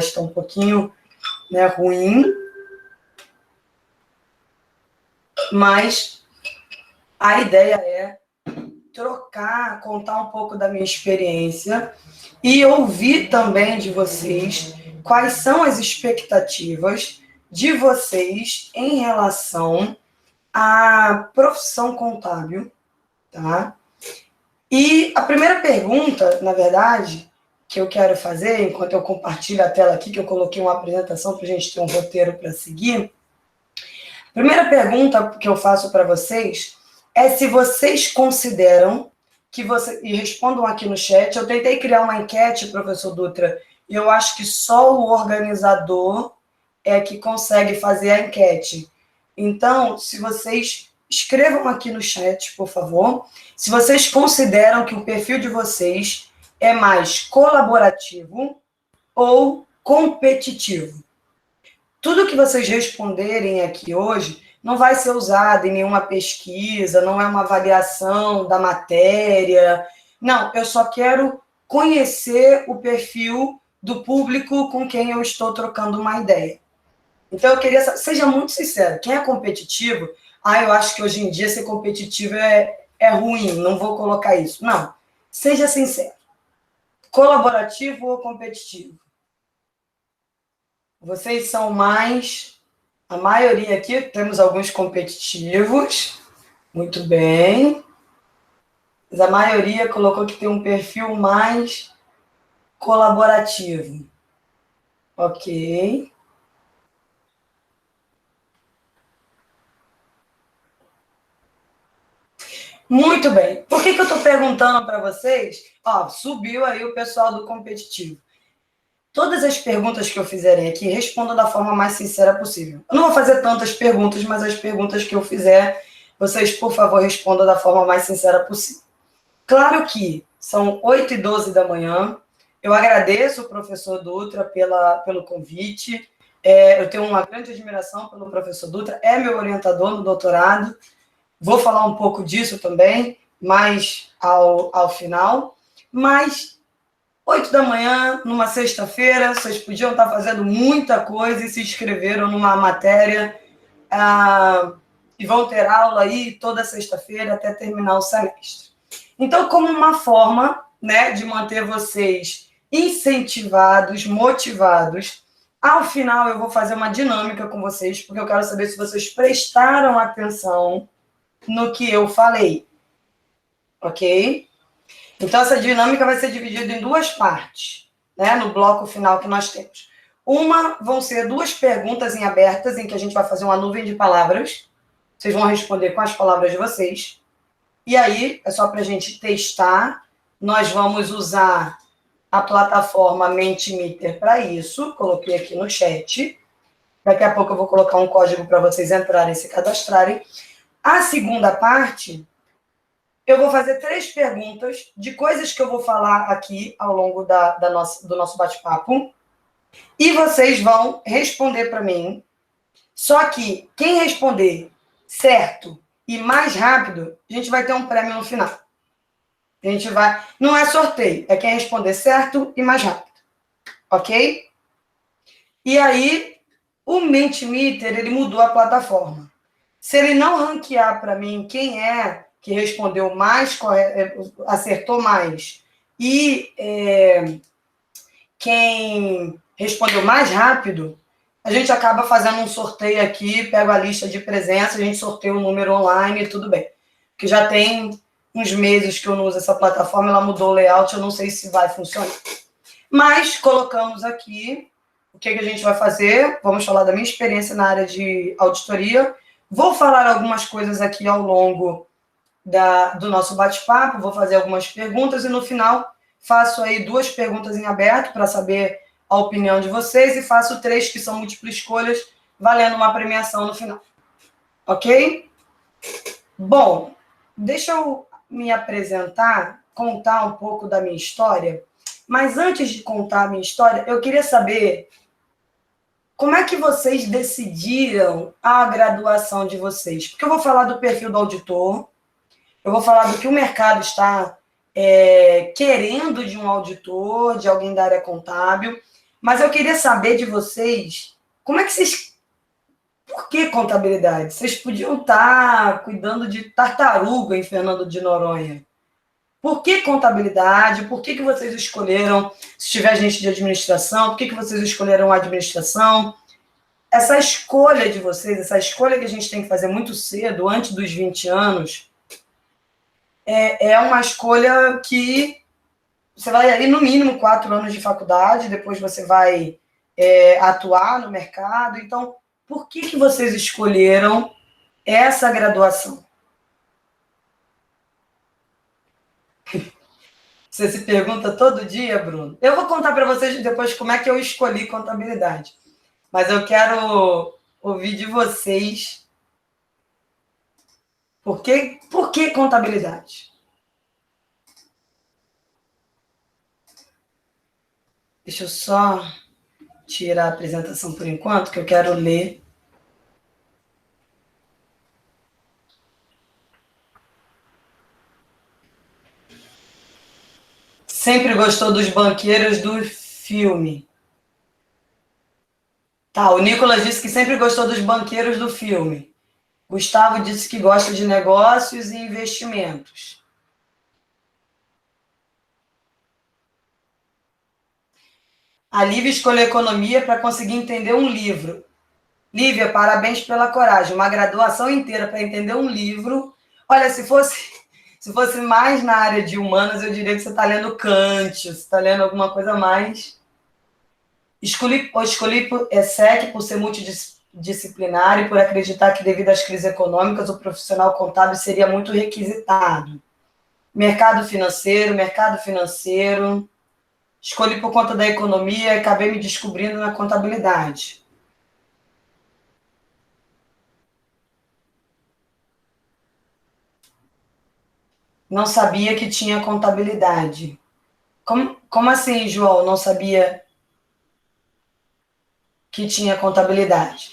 está um pouquinho, né, ruim, mas a ideia é trocar, contar um pouco da minha experiência e ouvir também de vocês quais são as expectativas de vocês em relação à profissão contábil, tá? E a primeira pergunta, na verdade, que eu quero fazer, enquanto eu compartilho a tela aqui, que eu coloquei uma apresentação para a gente ter um roteiro para seguir. A primeira pergunta que eu faço para vocês é se vocês consideram que você... E respondam aqui no chat. Eu tentei criar uma enquete, professor Dutra, e eu acho que só o organizador é que consegue fazer a enquete. Então, se vocês escrevam aqui no chat, por favor, se vocês consideram que o perfil de vocês é mais colaborativo ou competitivo. Tudo que vocês responderem aqui hoje não vai ser usado em nenhuma pesquisa, não é uma avaliação da matéria. Não, eu só quero conhecer o perfil do público com quem eu estou trocando uma ideia. Então, eu queria saber, seja muito sincero, quem é competitivo, eu acho que hoje em dia ser competitivo é ruim, não vou colocar isso. Não, seja sincero. Colaborativo ou competitivo? Vocês são mais... A maioria aqui, temos alguns competitivos, muito bem. Mas a maioria colocou que tem um perfil mais colaborativo. Ok. Muito bem. Por que eu estou perguntando para vocês? Subiu aí o pessoal do competitivo. Todas as perguntas que eu fizerem aqui, respondam da forma mais sincera possível. Eu não vou fazer tantas perguntas, mas as perguntas que eu fizer, vocês, por favor, respondam da forma mais sincera possível. Claro que são 8h12 da manhã. Eu agradeço o professor Dutra pelo convite. Eu tenho uma grande admiração pelo professor Dutra, é meu orientador no doutorado. Vou falar um pouco disso também, mais ao final. Mas 8 da manhã, numa sexta-feira, vocês podiam estar fazendo muita coisa e se inscreveram numa matéria e vão ter aula aí toda sexta-feira até terminar o semestre. Então, como uma forma, né, de manter vocês incentivados, motivados, ao final eu vou fazer uma dinâmica com vocês, porque eu quero saber se vocês prestaram atenção no que eu falei. Ok? Então, essa dinâmica vai ser dividida em duas partes, né, no bloco final que nós temos. Uma vão ser 2 perguntas em abertas, em que a gente vai fazer uma nuvem de palavras. Vocês vão responder com as palavras de vocês. E aí, é só para a gente testar. Nós vamos usar a plataforma Mentimeter para isso. Coloquei aqui no chat. Daqui a pouco eu vou colocar um código para vocês entrarem e se cadastrarem. A segunda parte... Eu vou fazer 3 perguntas de coisas que eu vou falar aqui ao longo do nosso bate-papo. E vocês vão responder para mim. Só que quem responder certo e mais rápido, a gente vai ter um prêmio no final. A gente vai... Não é sorteio, é quem responder certo e mais rápido. Ok? E aí, o Mentimeter, ele mudou a plataforma. Se ele não ranquear para mim quem é que respondeu mais, acertou mais, e quem respondeu mais rápido, a gente acaba fazendo um sorteio aqui, pego a lista de presença, a gente sorteia um número online e tudo bem. Porque já tem uns meses que eu não uso essa plataforma, ela mudou o layout, eu não sei se vai funcionar. Mas colocamos aqui o que a gente vai fazer. Vamos falar da minha experiência na área de auditoria. Vou falar algumas coisas aqui ao longo do nosso bate-papo, vou fazer algumas perguntas e no final faço aí 2 perguntas em aberto para saber a opinião de vocês e faço 3 que são múltiplas escolhas, valendo uma premiação no final. Ok? Bom, deixa eu me apresentar, contar um pouco da minha história, mas antes de contar a minha história, eu queria saber como é que vocês decidiram a graduação de vocês. Porque eu vou falar do perfil do auditor, eu vou falar do que o mercado está querendo de um auditor, de alguém da área contábil. Mas eu queria saber de vocês, como é que vocês... Por que contabilidade? Vocês podiam estar cuidando de tartaruga em Fernando de Noronha. Por que contabilidade? Por que vocês escolheram, se tiver gente de administração, por que vocês escolheram a administração? Essa escolha de vocês, essa escolha que a gente tem que fazer muito cedo, antes dos 20 anos, é uma escolha que você vai aí no mínimo 4 anos de faculdade, depois você vai atuar no mercado. Então, por que vocês escolheram essa graduação? Você se pergunta todo dia, Bruno? Eu vou contar para vocês depois como é que eu escolhi contabilidade. Mas eu quero ouvir de vocês por que contabilidade? Deixa eu só tirar a apresentação por enquanto, que eu quero ler. Sempre gostou dos banqueiros do filme. Tá, o Nicolas disse que sempre gostou dos banqueiros do filme. Gustavo disse que gosta de negócios e investimentos. A Lívia escolheu economia para conseguir entender um livro. Lívia, parabéns pela coragem. Uma graduação inteira para entender um livro. Olha, se fosse mais na área de humanas, eu diria que você está lendo Kant, você está lendo alguma coisa mais. Escolhi ESSEC por ser multidisciplinar e por acreditar que, devido às crises econômicas, o profissional contábil seria muito requisitado. Mercado financeiro. Escolhi por conta da economia e acabei me descobrindo na contabilidade. Não sabia que tinha contabilidade. Como assim, João? Não sabia que tinha contabilidade.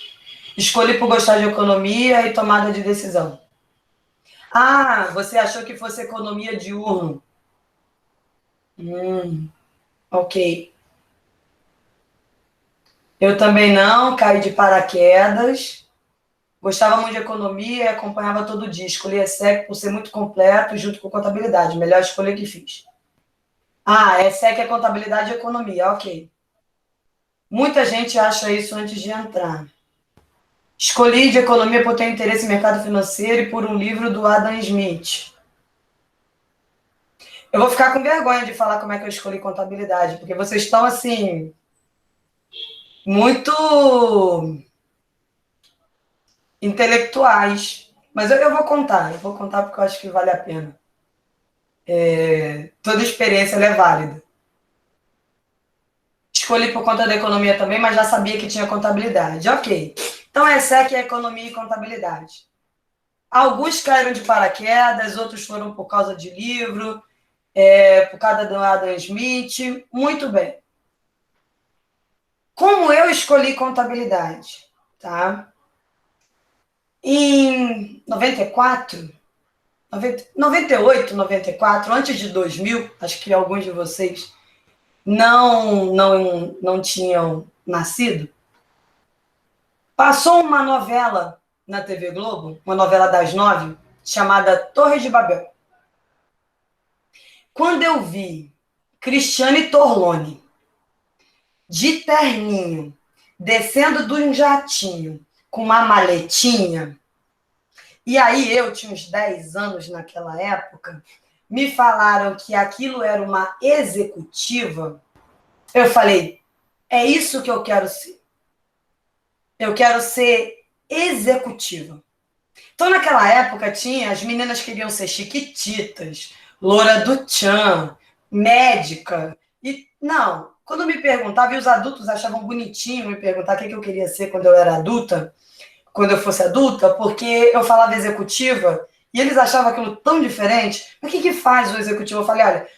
Escolhi por gostar de economia e tomada de decisão. Ah, você achou que fosse economia diurno. Ok. Eu também não, caí de paraquedas. Gostava muito de economia e acompanhava todo dia. Escolhi a ESSEC por ser muito completo junto com contabilidade. Melhor escolha que fiz. Ah, ESSEC é contabilidade e economia, ok. Muita gente acha isso antes de entrar. Escolhi de economia por ter interesse em mercado financeiro e por um livro do Adam Smith. Eu vou ficar com vergonha de falar como é que eu escolhi contabilidade, porque vocês estão, assim, muito intelectuais. Mas eu vou contar porque eu acho que vale a pena. Toda experiência é válida. Escolhi por conta da economia também, mas já sabia que tinha contabilidade. Ok. Então, ESSEC é economia e contabilidade. Alguns caíram de paraquedas, outros foram por causa de livro, por causa do Adam Smith. Muito bem. Como eu escolhi contabilidade? Tá? Em 94, 98, 94, antes de 2000, acho que alguns de vocês não tinham nascido, passou uma novela na TV Globo, uma novela das 9, chamada Torre de Babel. Quando eu vi Cristiane Torlone, de terninho, descendo de um jatinho, com uma maletinha, e aí eu tinha uns 10 anos naquela época, me falaram que aquilo era uma executiva, eu falei, é isso que eu quero ser. Eu quero ser executiva. Então, naquela época, as meninas queriam ser chiquititas, loura do tchan, médica. E, não, quando me perguntavam, e os adultos achavam bonitinho me perguntar o que eu queria ser quando eu era adulta, quando eu fosse adulta, porque eu falava executiva, e eles achavam aquilo tão diferente. Mas o que faz o executivo? Eu falei, olha,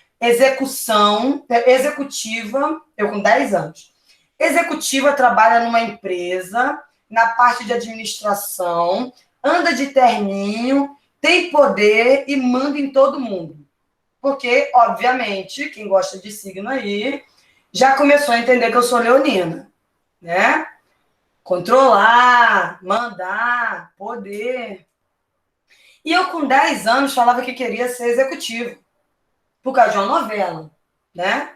executiva, eu com 10 anos, executiva trabalha numa empresa, na parte de administração, anda de terninho, tem poder e manda em todo mundo. Porque, obviamente, quem gosta de signo aí, já começou a entender que eu sou leonina, né? Controlar, mandar, poder. E eu, com 10 anos, falava que queria ser executivo, por causa de uma novela, né?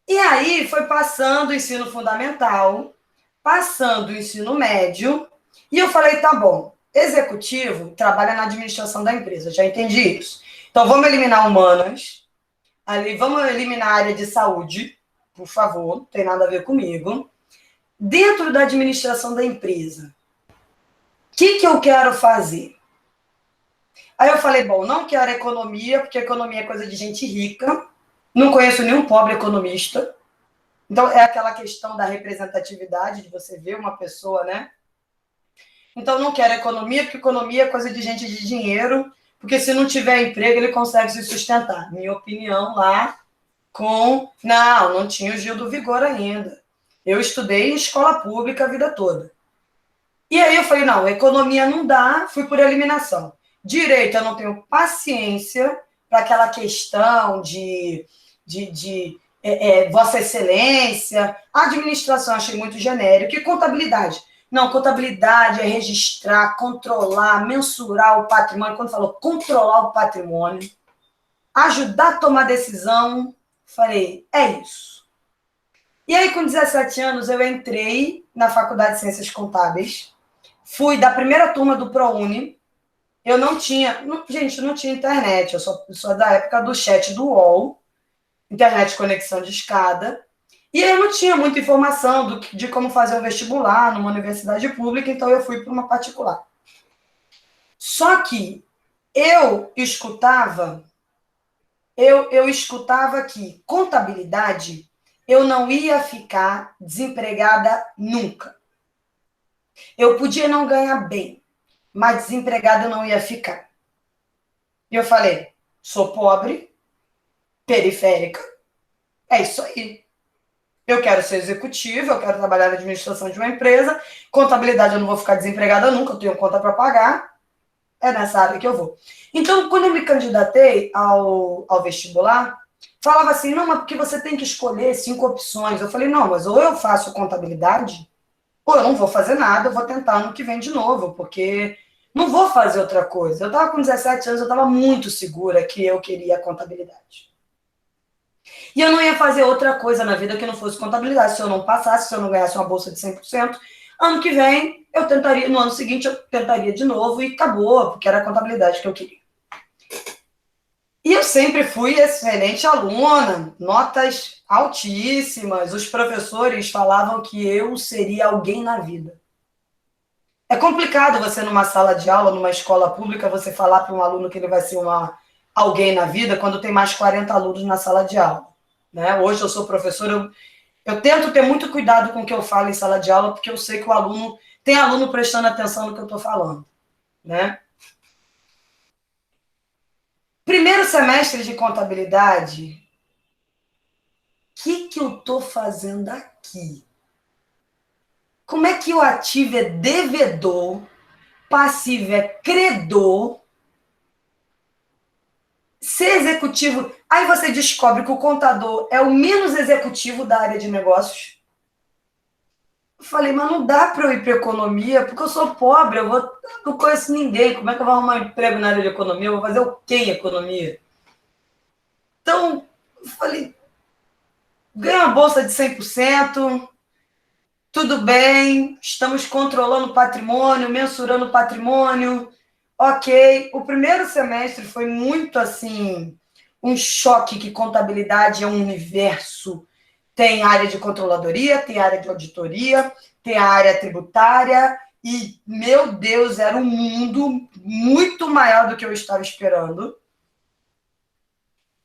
E aí foi passando o ensino fundamental, passando o ensino médio, e eu falei, tá bom, executivo trabalha na administração da empresa, já entendi isso. Então vamos eliminar humanas, ali, vamos eliminar a área de saúde, por favor, não tem nada a ver comigo. Dentro da administração da empresa, o que eu quero fazer? Aí eu falei, bom, não quero economia, porque economia é coisa de gente rica, não conheço nenhum pobre economista. Então, é aquela questão da representatividade, de você ver uma pessoa, né? Então, não quero economia, porque economia é coisa de gente de dinheiro, porque se não tiver emprego, ele consegue se sustentar. Minha opinião lá com... Não tinha o Gil do Vigor ainda. Eu estudei em escola pública a vida toda. E aí eu falei, não, economia não dá, fui por eliminação. Direito, eu não tenho paciência para aquela questão de Vossa Excelência. Administração achei muito genérico. E contabilidade? Não, contabilidade é registrar, controlar, mensurar o patrimônio. Quando falou controlar o patrimônio, ajudar a tomar decisão, falei, é isso. E aí, com 17 anos, eu entrei na Faculdade de Ciências Contábeis, fui da primeira turma do ProUni. Eu não tinha, gente, não tinha internet, eu sou da época do chat do UOL, internet conexão de escada, e eu não tinha muita informação de como fazer o vestibular numa universidade pública, então eu fui para uma particular. Só que eu escutava que contabilidade eu não ia ficar desempregada nunca. Eu podia não ganhar bem, mas desempregada eu não ia ficar. E eu falei, sou pobre, periférica, é isso aí. Eu quero ser executiva, eu quero trabalhar na administração de uma empresa, contabilidade eu não vou ficar desempregada nunca, eu tenho conta para pagar, é nessa área que eu vou. Então, quando eu me candidatei ao vestibular, falava assim, não, mas porque você tem que escolher 5 opções. Eu falei, não, mas ou eu faço contabilidade, ou eu não vou fazer nada, eu vou tentar ano que vem de novo, porque não vou fazer outra coisa. Eu estava com 17 anos, eu estava muito segura que eu queria contabilidade. E eu não ia fazer outra coisa na vida que não fosse contabilidade. Se eu não passasse, se eu não ganhasse uma bolsa de 100%, ano que vem, eu tentaria, no ano seguinte, eu tentaria de novo e acabou, porque era a contabilidade que eu queria. E eu sempre fui excelente aluna, notas altíssimas. Os professores falavam que eu seria alguém na vida. É complicado você, numa sala de aula, numa escola pública, você falar para um aluno que ele vai ser alguém na vida quando tem mais 40 alunos na sala de aula. Né? Hoje eu sou professora, eu tento ter muito cuidado com o que eu falo em sala de aula, porque eu sei que o aluno tem aluno prestando atenção no que eu estou falando. Né? Primeiro semestre de contabilidade, o que eu estou fazendo aqui? Como é que o ativo é devedor, passivo é credor, ser executivo... Aí você descobre que o contador é o menos executivo da área de negócios. Eu falei, mas não dá para eu ir para economia, porque eu sou pobre, eu não conheço ninguém. Como é que eu vou arrumar um emprego na área de economia? Eu vou fazer o quê em economia? Então, eu falei, ganho uma bolsa de 100%, tudo bem, estamos controlando o patrimônio, mensurando o patrimônio, ok. O primeiro semestre foi muito assim, um choque, que contabilidade é um universo. Tem área de controladoria, tem área de auditoria, tem a área tributária, e, meu Deus, era um mundo muito maior do que eu estava esperando.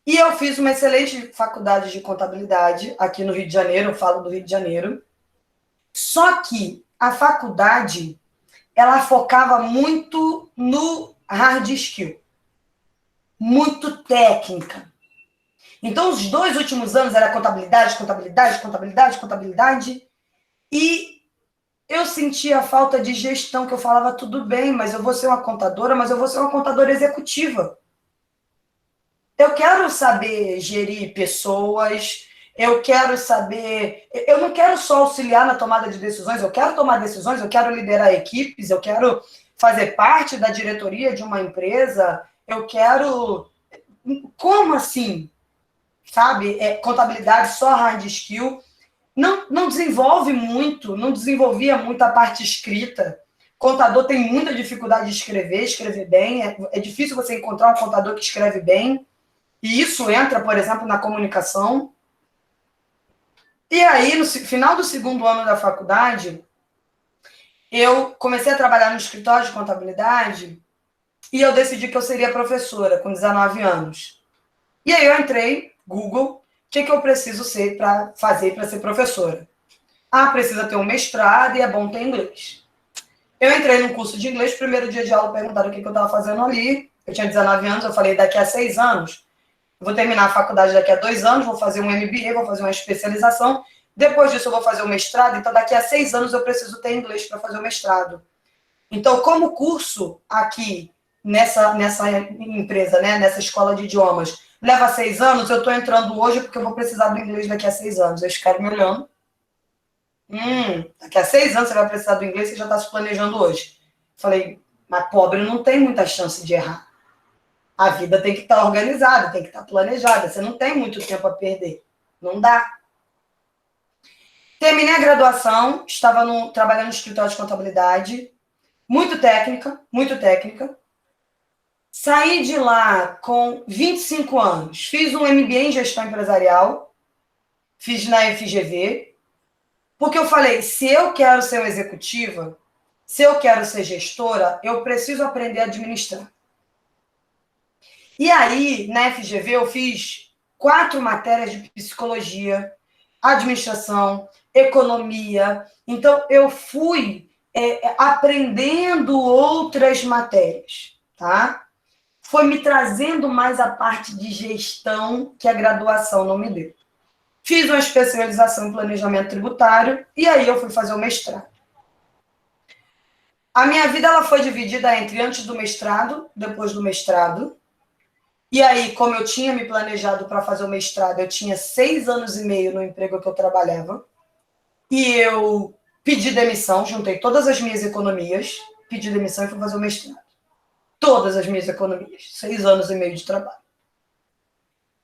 E eu fiz uma excelente faculdade de contabilidade aqui no Rio de Janeiro, eu falo do Rio de Janeiro. Só que a faculdade, ela focava muito no hard skill, muito técnica. Então, os 2 últimos anos era contabilidade, contabilidade, contabilidade, contabilidade, e eu sentia falta de gestão, que eu falava, tudo bem, mas eu vou ser uma contadora, mas eu vou ser uma contadora executiva. Eu quero saber gerir pessoas, eu quero saber... Eu não quero só auxiliar na tomada de decisões, eu quero tomar decisões, eu quero liderar equipes, eu quero fazer parte da diretoria de uma empresa, eu quero... Como assim? Sabe? Contabilidade só hard skill. Não desenvolve muito, não desenvolvia muito a parte escrita. Contador tem muita dificuldade de escrever bem. É difícil você encontrar um contador que escreve bem. E isso entra, por exemplo, na comunicação. E aí, no final do segundo ano da faculdade, eu comecei a trabalhar no escritório de contabilidade e eu decidi que eu seria professora com 19 anos. E aí eu entrei, Google, o que eu preciso fazer para ser professora? Precisa ter um mestrado e é bom ter inglês. Eu entrei num curso de inglês, primeiro dia de aula perguntaram o que eu estava fazendo ali. Eu tinha 19 anos, eu falei, daqui a 6 anos, vou terminar a faculdade daqui a 2 anos, vou fazer um MBA, vou fazer uma especialização, depois disso eu vou fazer o mestrado, então daqui a 6 anos eu preciso ter inglês para fazer o mestrado. Então, como curso aqui, nessa empresa, né, nessa escola de idiomas, leva 6 anos, eu estou entrando hoje porque eu vou precisar do inglês daqui a 6 anos. Eles ficaram me olhando. Daqui a 6 anos você vai precisar do inglês, você já está se planejando hoje. Falei, mas pobre não tem muita chance de errar. A vida tem que estar organizada, tem que estar planejada. Você não tem muito tempo a perder. Não dá. Terminei a graduação, estava trabalhando no escritório de contabilidade, muito técnica, muito técnica. Saí de lá com 25 anos. Fiz um MBA em gestão empresarial, fiz na FGV, porque eu falei, se eu quero ser uma executiva, se eu quero ser gestora, eu preciso aprender a administrar. E aí, na FGV, eu fiz 4 matérias de psicologia, administração, economia. Então, eu fui aprendendo outras matérias, tá? Foi me trazendo mais a parte de gestão que a graduação não me deu. Fiz uma especialização em planejamento tributário e aí eu fui fazer o mestrado. A minha vida ela foi dividida entre antes do mestrado, depois do mestrado. E aí, como eu tinha me planejado para fazer o mestrado, eu tinha 6 anos e meio no emprego que eu trabalhava. E eu pedi demissão, juntei todas as minhas economias, pedi demissão e fui fazer o mestrado. Todas as minhas economias, 6 anos e meio de trabalho.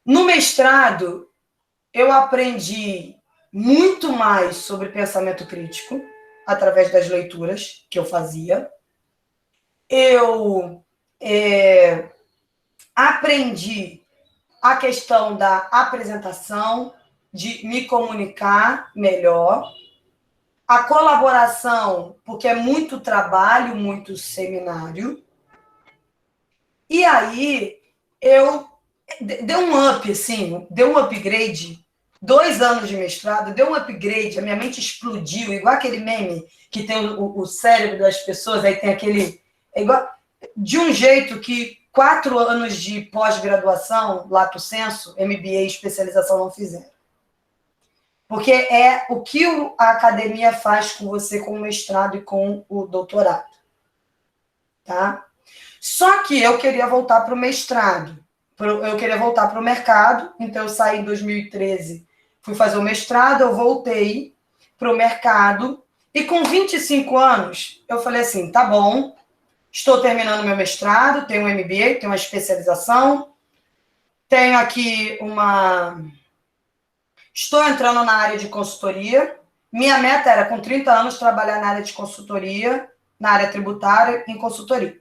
No mestrado, eu aprendi muito mais sobre pensamento crítico, através das leituras que eu fazia. Eu aprendi a questão da apresentação, de me comunicar melhor, a colaboração, porque é muito trabalho, muito seminário. E aí, eu dei um up, assim, deu um upgrade, 2 anos de mestrado, deu um upgrade, a minha mente explodiu, igual aquele meme que tem o cérebro das pessoas, aí tem aquele... de um jeito que 4 anos de pós-graduação, lato sensu, MBA, especialização não fizeram. Porque é o que a academia faz com você com o mestrado e com o doutorado. Tá? Só que eu queria voltar para o mestrado. Eu queria voltar para o mercado, então eu saí em 2013, fui fazer o mestrado, eu voltei para o mercado, e com 25 anos, eu falei assim, tá bom, estou terminando meu mestrado, tenho um MBA, tenho uma especialização, tenho aqui estou entrando na área de consultoria, minha meta era, com 30 anos, trabalhar na área de consultoria, na área tributária, em consultoria.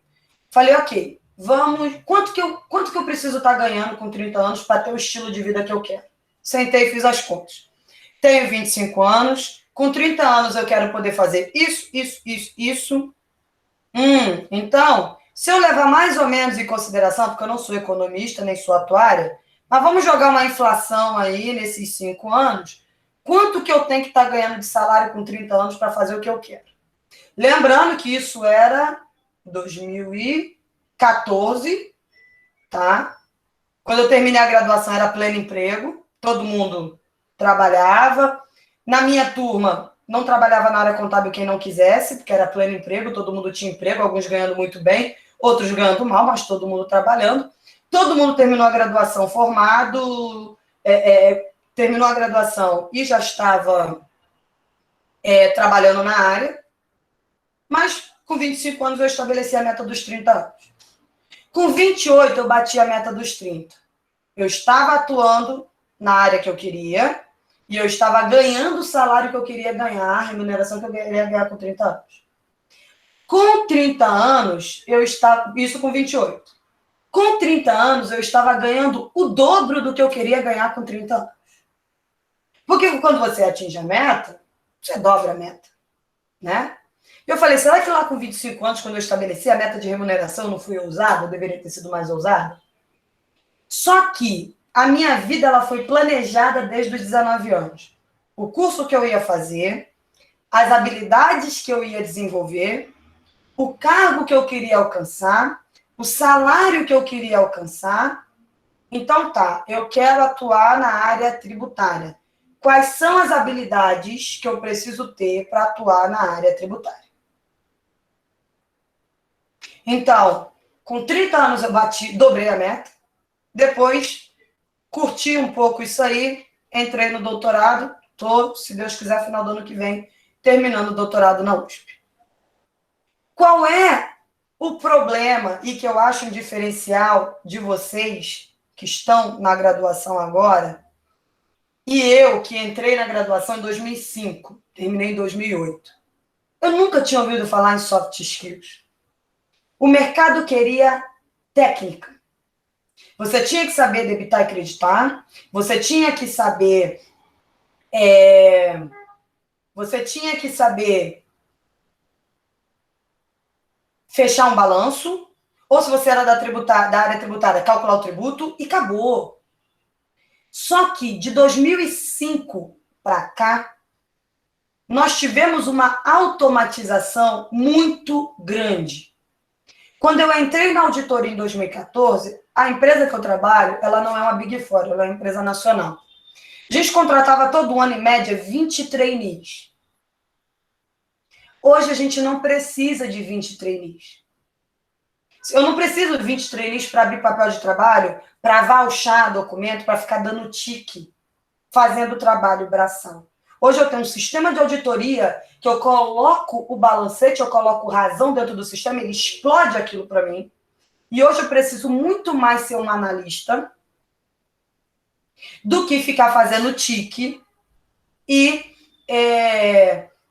Falei, ok, vamos... Quanto que eu preciso estar ganhando com 30 anos para ter o estilo de vida que eu quero? Sentei e fiz as contas. Tenho 25 anos, com 30 anos eu quero poder fazer isso. Então, se eu levar mais ou menos em consideração, porque eu não sou economista, nem sou atuária, mas vamos jogar uma inflação aí nesses 5 anos, quanto que eu tenho que estar ganhando de salário com 30 anos para fazer o que eu quero? Lembrando que isso era 2014, tá? Quando eu terminei a graduação era pleno emprego, todo mundo trabalhava. Na minha turma, não trabalhava na área contábil quem não quisesse, porque era pleno emprego, todo mundo tinha emprego, alguns ganhando muito bem, outros ganhando mal, mas todo mundo trabalhando. Todo mundo terminou a graduação formado, terminou a graduação e já estava trabalhando na área, mas com 25 anos eu estabeleci a meta dos 30 anos. Com 28 eu bati a meta dos 30. Eu estava atuando na área que eu queria e eu estava ganhando o salário que eu queria ganhar, a remuneração que eu queria ganhar com 30 anos. Com 30 anos, eu estava... Isso com 28. Com 30 anos, eu estava ganhando o dobro do que eu queria ganhar com 30 anos. Porque quando você atinge a meta, você dobra a meta, né? Eu falei, será que lá com 25 anos, quando eu estabeleci a meta de remuneração, não fui ousada? Eu deveria ter sido mais ousada? Só que a minha vida ela foi planejada desde os 19 anos. O curso que eu ia fazer, as habilidades que eu ia desenvolver, o cargo que eu queria alcançar, o salário que eu queria alcançar. Então tá, eu quero atuar na área tributária. Quais são as habilidades que eu preciso ter para atuar na área tributária? Então, com 30 anos eu dobrei a meta. Depois, curti um pouco isso aí, entrei no doutorado. Estou, se Deus quiser, final do ano que vem, terminando o doutorado na USP. Qual é o problema e que eu acho um diferencial de vocês que estão na graduação agora e eu que entrei na graduação em 2005, terminei em 2008? Eu nunca tinha ouvido falar em soft skills. O mercado queria técnica. Você tinha que saber debitar e creditar, você tinha que saber fechar um balanço, ou se você era da área tributária, calcular o tributo, e acabou. Só que de 2005 para cá, nós tivemos uma automatização muito grande. Quando eu entrei na auditoria em 2014, a empresa que eu trabalho, ela não é uma Big Four, ela é uma empresa nacional. A gente contratava todo ano, em média, 20 trainees. Hoje a gente não precisa de 20 trainees. Eu não preciso de 20 trainees para abrir papel de trabalho, para vouchar documento, para ficar dando tique, fazendo trabalho braçal. Hoje eu tenho um sistema de auditoria que eu coloco o balancete, eu coloco razão dentro do sistema, ele explode aquilo para mim. E hoje eu preciso muito mais ser um analista do que ficar fazendo tique e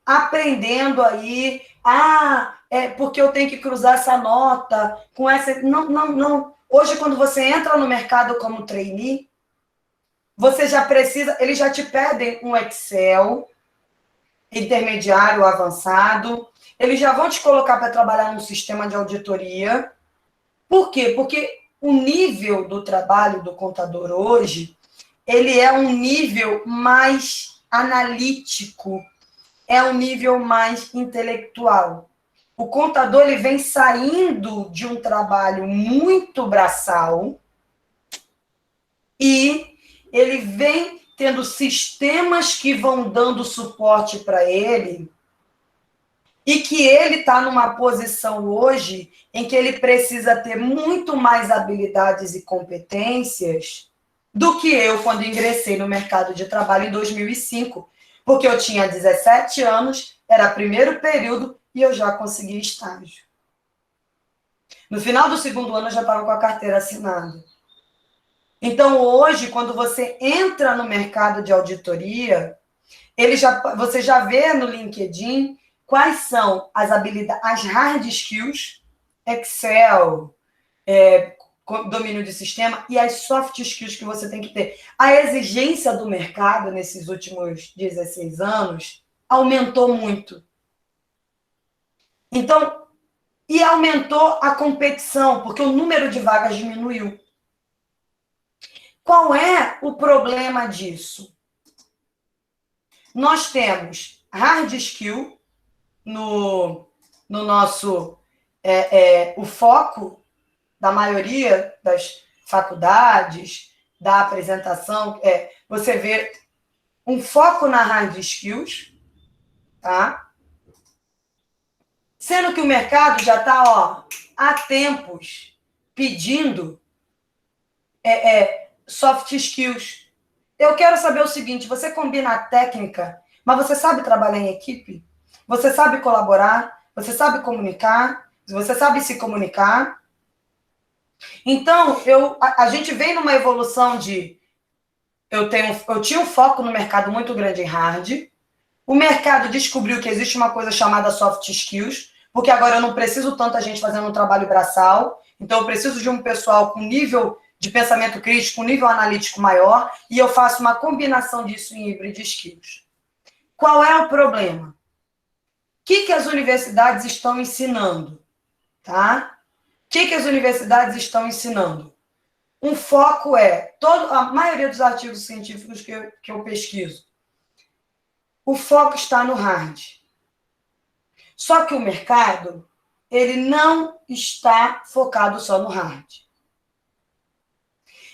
aprendendo aí, porque eu tenho que cruzar essa nota com essa... Não, não, não. Hoje, quando você entra no mercado como trainee, você já precisa, eles já te pedem um Excel intermediário, avançado, eles já vão te colocar para trabalhar num sistema de auditoria. Por quê? Porque o nível do trabalho do contador hoje, ele é um nível mais analítico, é um nível mais intelectual. O contador ele vem saindo de um trabalho muito braçal e ele vem tendo sistemas que vão dando suporte para ele e que ele está numa posição hoje em que ele precisa ter muito mais habilidades e competências do que eu quando ingressei no mercado de trabalho em 2005, porque eu tinha 17 anos, era primeiro período e eu já consegui estágio. No final do segundo ano, eu já estava com a carteira assinada. Então, hoje, quando você entra no mercado de auditoria, você já vê no LinkedIn quais são as habilidades, as hard skills, Excel, domínio de sistema, e as soft skills que você tem que ter. A exigência do mercado nesses últimos 16 anos aumentou muito. Então, e aumentou a competição, porque o número de vagas diminuiu. Qual é o problema disso? Nós temos hard skill no nosso... o foco da maioria das faculdades, da apresentação, você vê um foco na hard skills, tá? Sendo que o mercado já está há tempos pedindo soft skills. Eu quero saber o seguinte, você combina a técnica, mas você sabe trabalhar em equipe? Você sabe colaborar? Você sabe comunicar? Você sabe se comunicar? Então, a gente vem numa evolução de... Eu tinha um foco no mercado muito grande em hard. O mercado descobriu que existe uma coisa chamada soft skills, porque agora eu não preciso tanta gente fazendo um trabalho braçal, então eu preciso de um pessoal com nível de pensamento crítico, um nível analítico maior, e eu faço uma combinação disso em hybrid skills. Qual é o problema? O que as universidades estão ensinando? Tá? O que as universidades estão ensinando? Um foco a maioria dos artigos científicos que eu pesquiso, o foco está no hard. Só que o mercado, ele não está focado só no hard.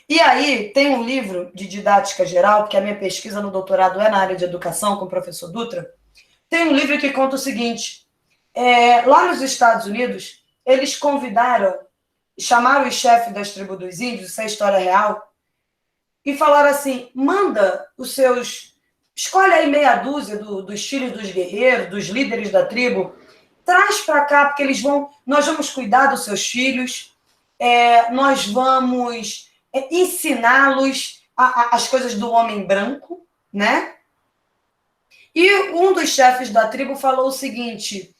E aí, tem um livro de didática geral, porque a minha pesquisa no doutorado é na área de educação, com o professor Dutra. Tem um livro que conta o seguinte, lá nos Estados Unidos, eles chamaram os chefes das tribos dos índios, isso é história real, e falaram assim, manda os seus... Escolhe aí meia dúzia dos filhos dos guerreiros, dos líderes da tribo, traz para cá, porque nós vamos cuidar dos seus filhos, nós vamos ensiná-los as coisas do homem branco, né? E um dos chefes da tribo falou o seguinte,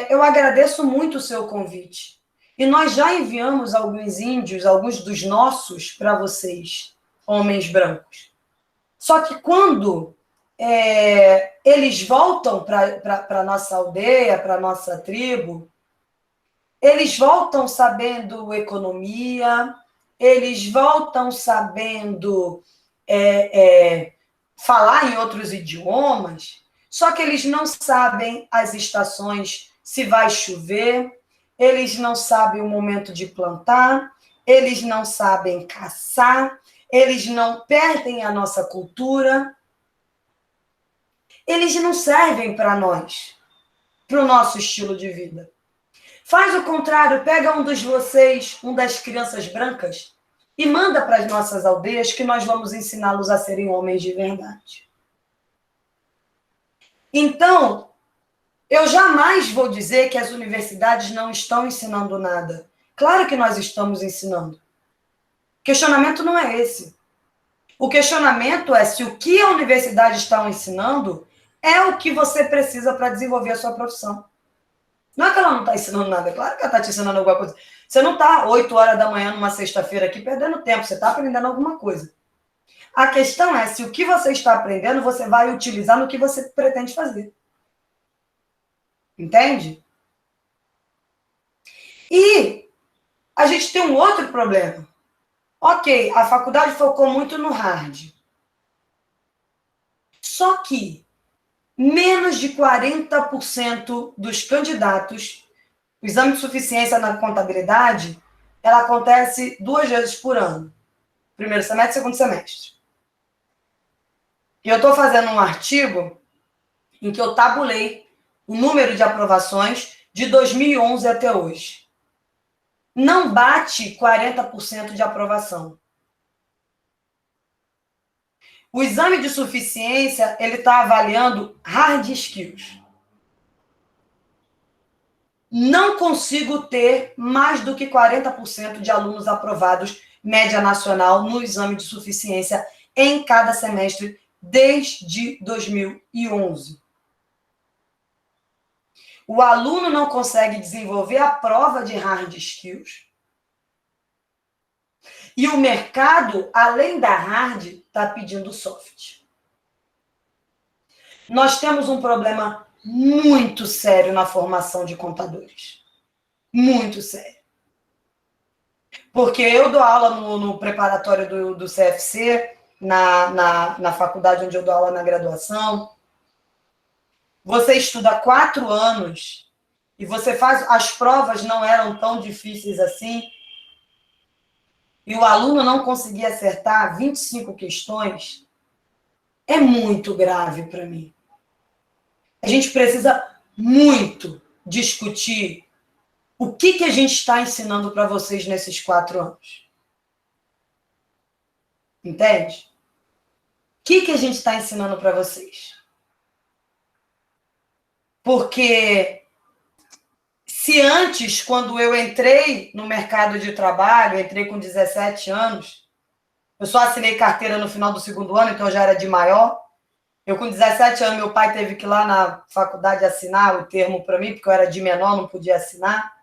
eu agradeço muito o seu convite, e nós já enviamos alguns índios, alguns dos nossos, para vocês, homens brancos. Só que quando eles voltam para a nossa aldeia, para a nossa tribo, eles voltam sabendo economia, eles voltam sabendo falar em outros idiomas, só que eles não sabem as estações, se vai chover, eles não sabem o momento de plantar, eles não sabem caçar, eles não perdem a nossa cultura, eles não servem para nós, para o nosso estilo de vida. Faz o contrário, pega um das crianças brancas, e manda para as nossas aldeias que nós vamos ensiná-los a serem homens de verdade. Então, eu jamais vou dizer que as universidades não estão ensinando nada. Claro que nós estamos ensinando. O questionamento não é esse. O questionamento é se o que a universidade está ensinando é o que você precisa para desenvolver a sua profissão. Não é que ela não está ensinando nada, é claro que ela está te ensinando alguma coisa. Você não está 8 horas da manhã numa sexta-feira aqui perdendo tempo, você está aprendendo alguma coisa. A questão é se o que você está aprendendo você vai utilizar no que você pretende fazer. Entende? E a gente tem um outro problema. Ok, a faculdade focou muito no hard. Só que menos de 40% dos candidatos, o exame de suficiência na contabilidade, ela acontece 2 vezes por ano. Primeiro semestre e segundo semestre. E eu estou fazendo um artigo em que eu tabulei o número de aprovações de 2011 até hoje. Não bate 40% de aprovação. O exame de suficiência, ele está avaliando hard skills. Não consigo ter mais do que 40% de alunos aprovados, média nacional, no exame de suficiência em cada semestre, desde 2011. O aluno não consegue desenvolver a prova de hard skills. E o mercado, além da hard, está pedindo soft. Nós temos um problema muito sério na formação de contadores. Muito sério. Porque eu dou aula no preparatório do CFC, na faculdade onde eu dou aula na graduação. Você estuda 4 anos e você faz... As provas não eram tão difíceis assim. E o aluno não conseguia acertar 25 questões. É muito grave para mim. A gente precisa muito discutir o que a gente está ensinando para vocês nesses 4 anos. Entende? que a gente está ensinando para vocês? Porque se antes, quando eu entrei no mercado de trabalho, entrei com 17 anos, eu só assinei carteira no final do segundo ano, então eu já era de maior. Eu, com 17 anos, meu pai teve que ir lá na faculdade assinar o termo para mim, porque eu era de menor, não podia assinar.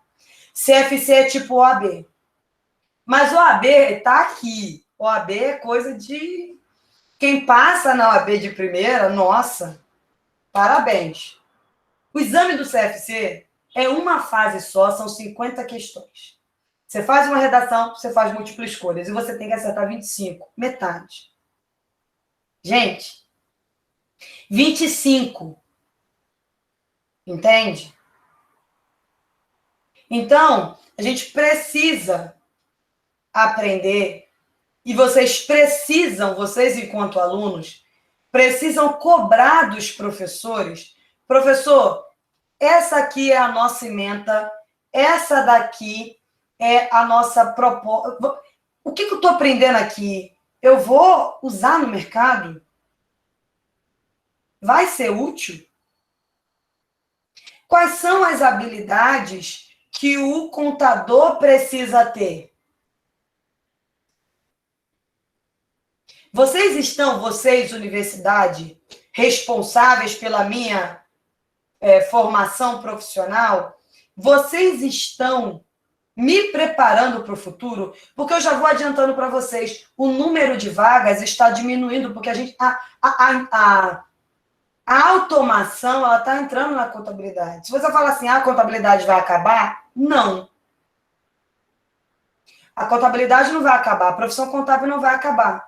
CFC é tipo OAB. Mas OAB está aqui. OAB é coisa de... Quem passa na OAB de primeira, nossa, parabéns. O exame do CFC é uma fase só, são 50 questões. Você faz uma redação, você faz múltiplas escolhas, e você tem que acertar 25, metade. Gente, 25. Entende? Então, a gente precisa aprender, e vocês precisam, vocês enquanto alunos, precisam cobrar dos professores. Professor, essa aqui é a nossa ementa, essa daqui é a nossa proposta. O que eu estou aprendendo aqui? Eu vou usar no mercado? Vai ser útil? Quais são as habilidades que o contador precisa ter? Vocês, universidade, responsáveis pela minha formação profissional, vocês estão me preparando para o futuro? Porque eu já vou adiantando para vocês, o número de vagas está diminuindo, porque a automação ela está entrando na contabilidade. Se você falar assim, a contabilidade vai acabar, não. A contabilidade não vai acabar, a profissão contábil não vai acabar.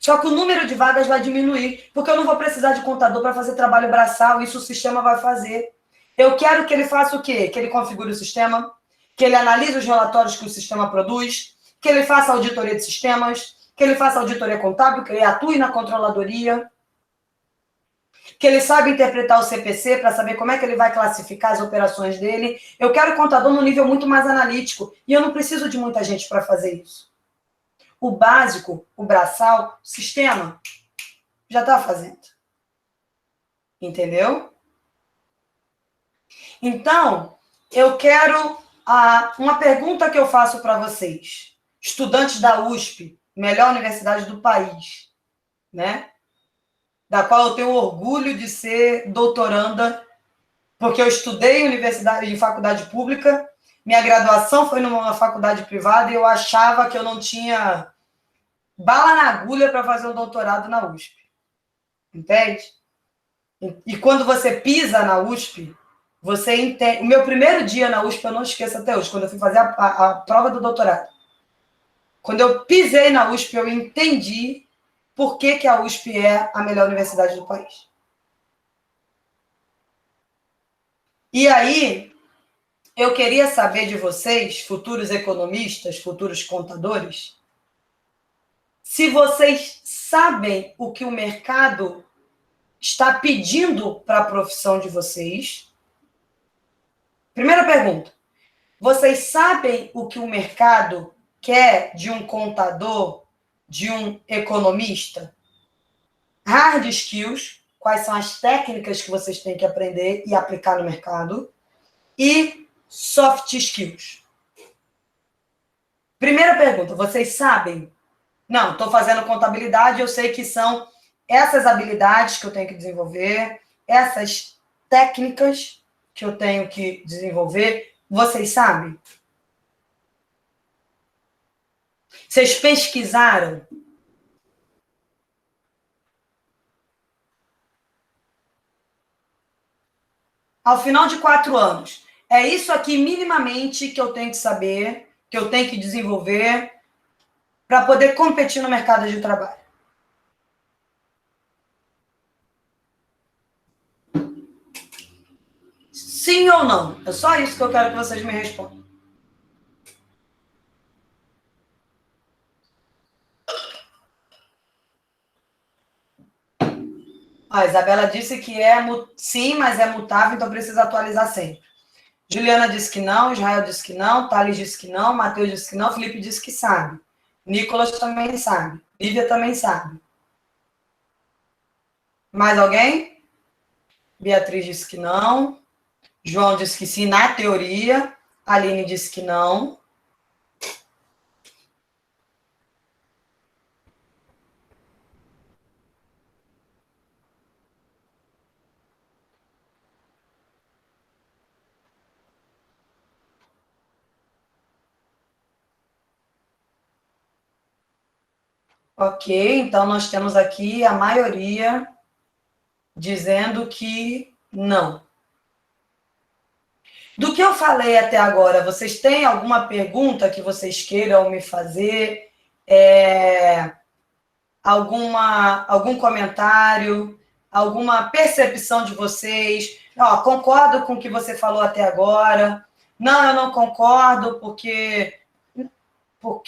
Só que o número de vagas vai diminuir, porque eu não vou precisar de contador para fazer trabalho braçal, isso o sistema vai fazer. Eu quero que ele faça o quê? Que ele configure o sistema, que ele analise os relatórios que o sistema produz, que ele faça auditoria de sistemas, que ele faça auditoria contábil, que ele atue na controladoria, que ele saiba interpretar o CPC para saber como é que ele vai classificar as operações dele. Eu quero contador no nível muito mais analítico, e eu não preciso de muita gente para fazer isso. O básico, o braçal, o sistema, já está fazendo. Entendeu? Então, eu quero... uma pergunta que eu faço para vocês, estudantes da USP, melhor universidade do país, né? Da qual eu tenho orgulho de ser doutoranda, porque eu estudei em universidade, em faculdade pública, minha graduação foi numa faculdade privada e eu achava que eu não tinha bala na agulha para fazer um doutorado na USP. Entende? E quando você pisa na USP, você entende... O meu primeiro dia na USP, eu não esqueço até hoje, quando eu fui fazer a prova do doutorado. Quando eu pisei na USP, eu entendi por que a USP é a melhor universidade do país. E aí, eu queria saber de vocês, futuros economistas, futuros contadores, se vocês sabem o que o mercado está pedindo para a profissão de vocês. Primeira pergunta. Vocês sabem o que o mercado quer de um contador, de um economista? Hard skills, quais são as técnicas que vocês têm que aprender e aplicar no mercado? E soft skills. Primeira pergunta, vocês sabem? Não, estou fazendo contabilidade, eu sei que são essas habilidades que eu tenho que desenvolver, essas técnicas que eu tenho que desenvolver. Vocês sabem? Vocês pesquisaram? Ao final de 4 anos, é isso aqui minimamente que eu tenho que saber, que eu tenho que desenvolver para poder competir no mercado de trabalho. Sim ou não? É só isso que eu quero que vocês me respondam. A Isabela disse que sim, mas é mutável, então precisa atualizar sempre. Juliana disse que não, Israel disse que não, Thales disse que não, Matheus disse que não, Felipe disse que sabe. Nicolas também sabe. Lívia também sabe. Mais alguém? Beatriz disse que não. João disse que sim, na teoria. Aline disse que não. Ok, então nós temos aqui a maioria dizendo que não. Do que eu falei até agora, vocês têm alguma pergunta que vocês queiram me fazer? Algum comentário? Alguma percepção de vocês? Ó, concordo com o que você falou até agora. Não, eu não concordo porque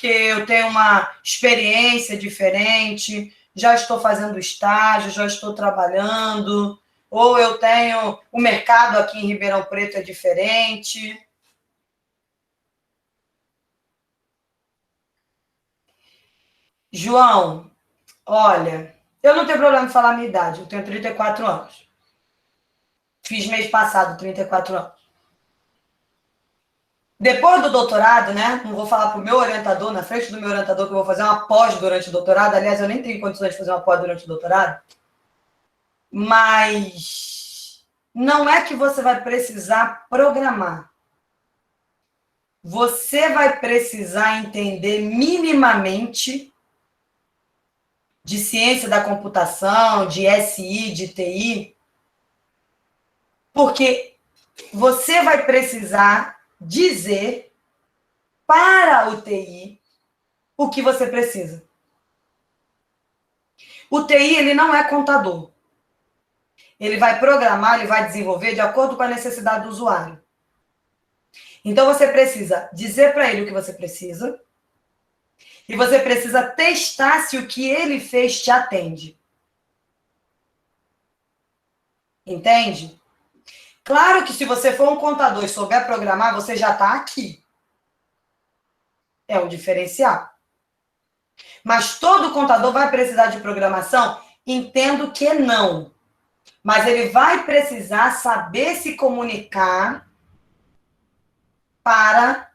eu tenho uma experiência diferente, já estou fazendo estágio, já estou trabalhando, ou eu tenho o mercado aqui em Ribeirão Preto é diferente. João, olha, eu não tenho problema em falar a minha idade, eu tenho 34 anos. Fiz mês passado 34 anos. Depois do doutorado, né? Não vou falar para o meu orientador, na frente do meu orientador, que eu vou fazer uma pós durante o doutorado. Aliás, eu nem tenho condições de fazer uma pós durante o doutorado. Mas não é que você vai precisar programar. Você vai precisar entender minimamente de ciência da computação, de SI, de TI, porque você vai precisar dizer para o TI o que você precisa. O TI, ele não é contador. Ele vai programar, ele vai desenvolver de acordo com a necessidade do usuário. Então, você precisa dizer para ele o que você precisa e você precisa testar se o que ele fez te atende. Entende? Claro que se você for um contador e souber programar, você já está aqui. É um diferencial. Mas todo contador vai precisar de programação? Entendo que não. Mas ele vai precisar saber se comunicar para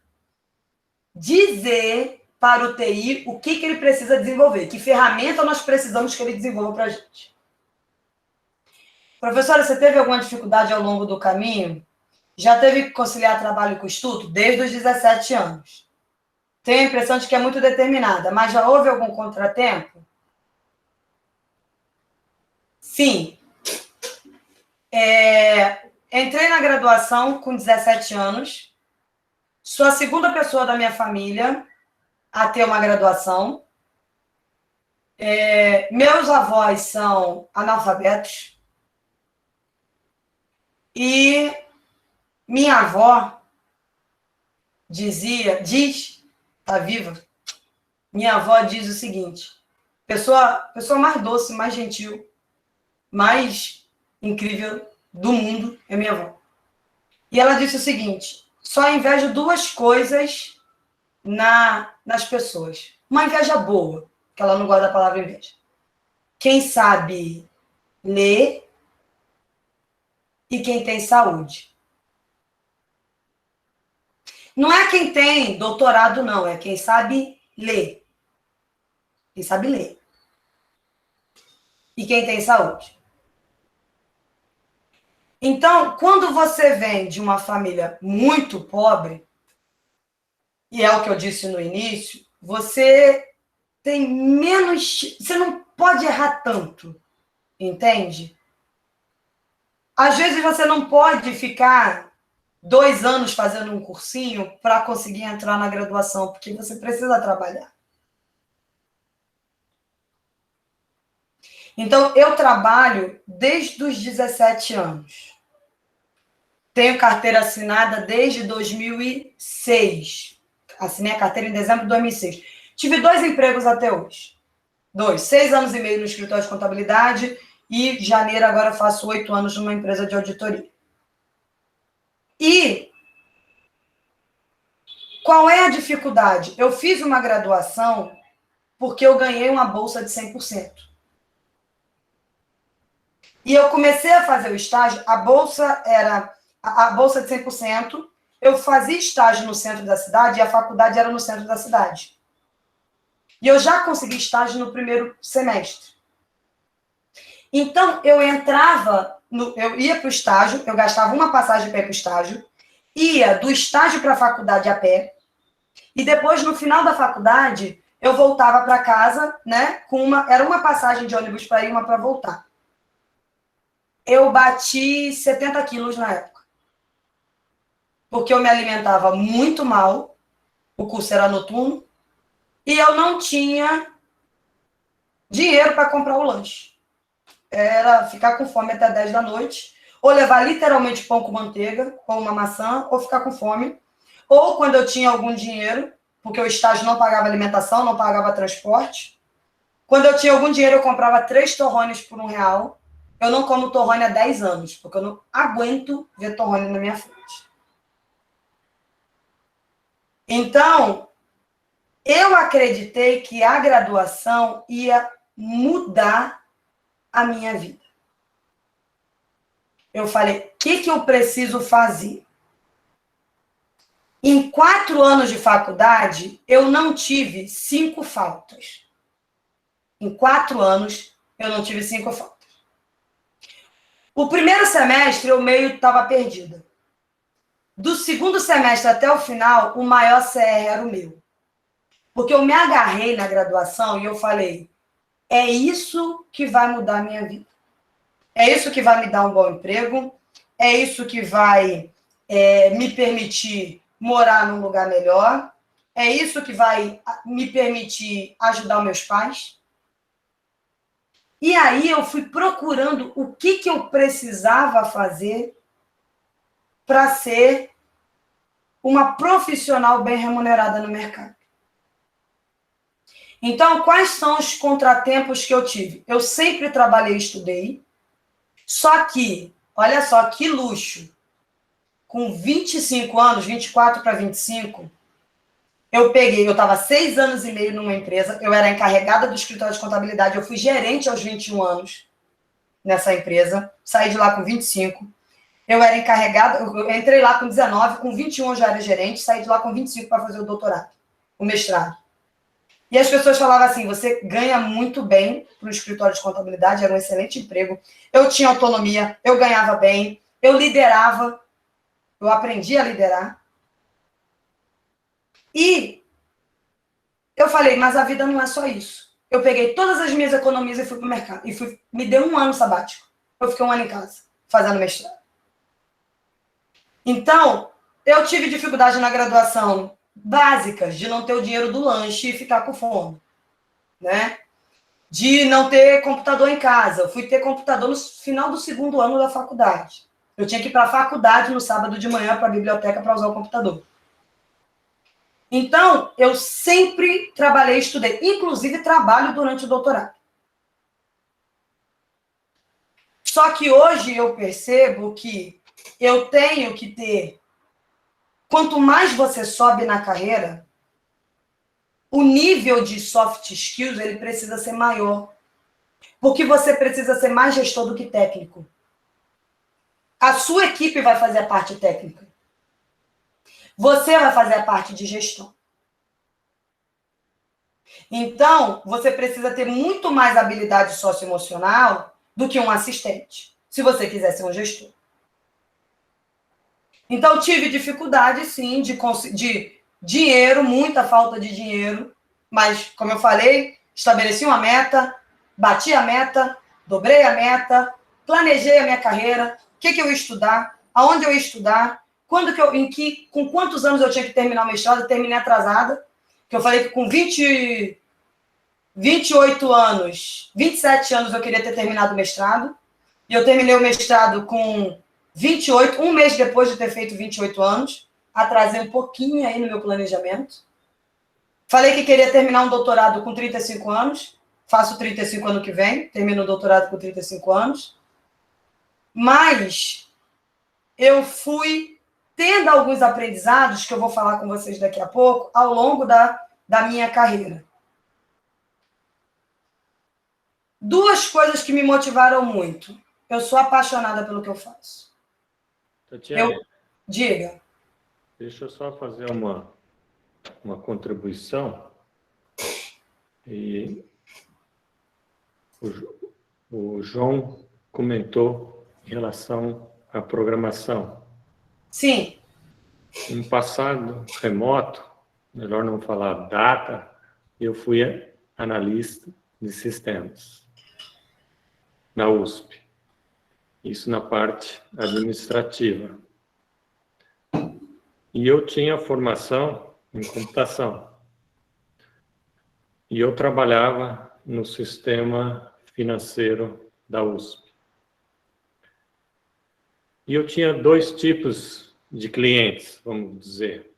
dizer para o TI o que ele precisa desenvolver, que ferramenta nós precisamos que ele desenvolva para a gente. Professora, você teve alguma dificuldade ao longo do caminho? Já teve que conciliar trabalho com estudo? Desde os 17 anos. Tenho a impressão de que é muito determinada, mas já houve algum contratempo? Sim. Entrei na graduação com 17 anos. Sou a segunda pessoa da minha família a ter uma graduação. Meus avós são analfabetos. E minha avó está viva, minha avó diz o seguinte, pessoa mais doce, mais gentil, mais incrível do mundo é minha avó. E ela disse o seguinte, só invejo duas coisas nas pessoas. Uma inveja boa, que ela não gosta da palavra inveja. Quem sabe ler e quem tem saúde. Não é quem tem doutorado, não, é quem sabe ler. Quem sabe ler. E quem tem saúde. Então, quando você vem de uma família muito pobre, e é o que eu disse no início, você tem menos. Você não pode errar tanto, entende? Às vezes você não pode ficar 2 anos fazendo um cursinho para conseguir entrar na graduação, porque você precisa trabalhar. Então, eu trabalho desde os 17 anos. Tenho carteira assinada desde 2006. Assinei a carteira em dezembro de 2006. Tive 2 empregos até hoje. 6 anos e meio no escritório de contabilidade e em janeiro agora faço 8 anos numa empresa de auditoria. E qual é a dificuldade? Eu fiz uma graduação porque eu ganhei uma bolsa de 100%. E eu comecei a fazer o estágio, a bolsa era a bolsa de 100%, eu fazia estágio no centro da cidade e a faculdade era no centro da cidade. E eu já consegui estágio no primeiro semestre. Então, eu entrava, eu ia para o estágio, eu gastava uma passagem para ir para o estágio, ia do estágio para a faculdade a pé, e depois, no final da faculdade, eu voltava para casa, né? Era uma passagem de ônibus para ir, uma para voltar. Eu bati 70 quilos na época. Porque eu me alimentava muito mal, o curso era noturno, e eu não tinha dinheiro para comprar o lanche. Era ficar com fome até 10 da noite, ou levar literalmente pão com manteiga, ou uma maçã, ou ficar com fome. Ou quando eu tinha algum dinheiro, porque o estágio não pagava alimentação, não pagava transporte. Quando eu tinha algum dinheiro, eu comprava 3 torrones por R$1. Eu não como torrone há 10 anos, porque eu não aguento ver torrone na minha frente. Então, eu acreditei que a graduação ia mudar a minha vida. Eu falei, o que eu preciso fazer? Em 4 anos de faculdade, eu não tive 5 faltas. Em 4 anos, eu não tive 5 faltas. O primeiro semestre, eu meio estava perdida. Do segundo semestre até o final, o maior CR era o meu. Porque eu me agarrei na graduação e eu falei, é isso que vai mudar a minha vida. É isso que vai me dar um bom emprego, é isso que vai me permitir morar num lugar melhor, é isso que vai me permitir ajudar os meus pais. E aí eu fui procurando o que eu precisava fazer para ser uma profissional bem remunerada no mercado. Então, quais são os contratempos que eu tive? Eu sempre trabalhei e estudei, só que, olha só que luxo, com 25 anos, 24 para 25, eu estava 6 anos e meio numa empresa, eu era encarregada do escritório de contabilidade, eu fui gerente aos 21 anos nessa empresa, saí de lá com 25. Eu era encarregada, eu entrei lá com 19, com 21 eu já era gerente, saí de lá com 25 para fazer o doutorado, o mestrado. E as pessoas falavam assim, você ganha muito bem para o escritório de contabilidade, era um excelente emprego, eu tinha autonomia, eu ganhava bem, eu liderava, eu aprendi a liderar. E eu falei, mas a vida não é só isso. Eu peguei todas as minhas economias e fui para o mercado. E me deu um ano sabático. Eu fiquei um ano em casa, fazendo mestrado. Então, eu tive dificuldade na graduação básicas, de não ter o dinheiro do lanche e ficar com fome, né? De não ter computador em casa. Eu fui ter computador no final do segundo ano da faculdade. Eu tinha que ir para a faculdade no sábado de manhã para a biblioteca para usar o computador. Então, eu sempre trabalhei e estudei. Inclusive, trabalho durante o doutorado. Só que hoje eu percebo que eu tenho que ter... Quanto mais você sobe na carreira, o nível de soft skills ele precisa ser maior. Porque você precisa ser mais gestor do que técnico. A sua equipe vai fazer a parte técnica. Você vai fazer a parte de gestão. Então, você precisa ter muito mais habilidade socioemocional do que um assistente, se você quiser ser um gestor. Então, tive dificuldade, sim, de dinheiro, muita falta de dinheiro, mas, como eu falei, estabeleci uma meta, bati a meta, dobrei a meta, planejei a minha carreira, o que eu ia estudar, aonde eu ia estudar, com quantos anos eu tinha que terminar o mestrado, eu terminei atrasada, que eu falei que com 28 anos, 27 anos eu queria ter terminado o mestrado, e eu terminei o mestrado com 28, um mês depois de ter feito 28 anos, atrasei um pouquinho aí no meu planejamento. Falei que queria terminar um doutorado com 35 anos, faço 35 ano que vem, termino o doutorado com 35 anos, mas eu fui tendo alguns aprendizados, que eu vou falar com vocês daqui a pouco, ao longo da minha carreira. Duas coisas que me motivaram muito. eu sou apaixonada pelo que eu faço. Tatiana, Diga. deixa eu só fazer uma contribuição. E o João comentou em relação à programação. Sim. Em passado remoto, melhor não falar data, eu fui analista de sistemas na USP. Isso na parte administrativa. E eu tinha formação em computação. E eu trabalhava no sistema financeiro da USP. E eu tinha 2 tipos de clientes, vamos dizer.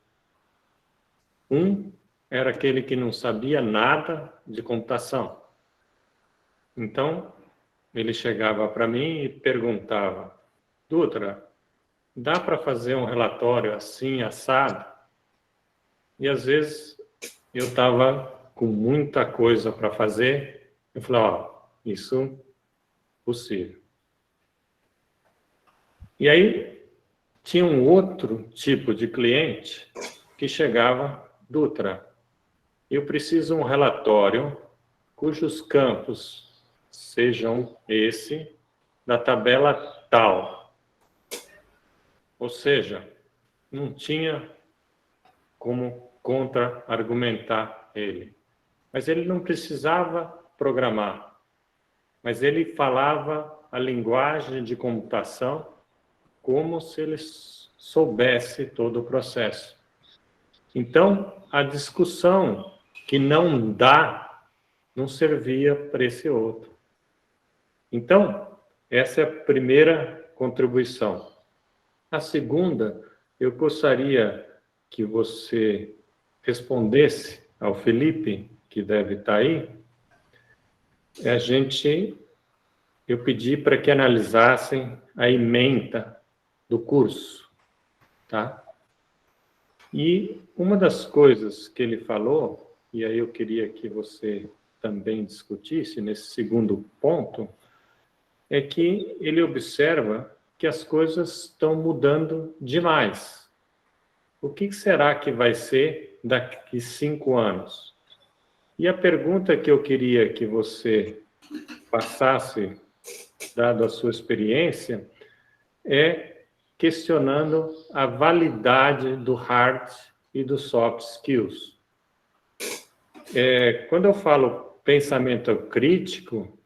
Um era aquele que não sabia nada de computação. Então, ele chegava para mim e perguntava: Dutra, dá para fazer um relatório assim, assado? E às vezes eu estava com muita coisa para fazer. Eu falei, isso é possível. E aí tinha um outro tipo de cliente que chegava, Dutra, eu preciso de um relatório cujos campos sejam esse da tabela tal. Ou seja, não tinha como contra-argumentar ele. Mas ele não precisava programar. Mas ele falava a linguagem de computação como se ele soubesse todo o processo. Então, a discussão que não dá, não servia para esse outro. Então, essa é a primeira contribuição. A segunda, eu gostaria que você respondesse ao Felipe, que deve estar aí. Eu pedi para que analisassem a ementa do curso, tá? E uma das coisas que ele falou, e aí eu queria que você também discutisse nesse segundo ponto, é que ele observa que as coisas estão mudando demais. O que será que vai ser daqui 5 anos? E a pergunta que eu queria que você passasse, dado a sua experiência, é questionando a validade do hard e do soft skills. Quando eu falo pensamento crítico,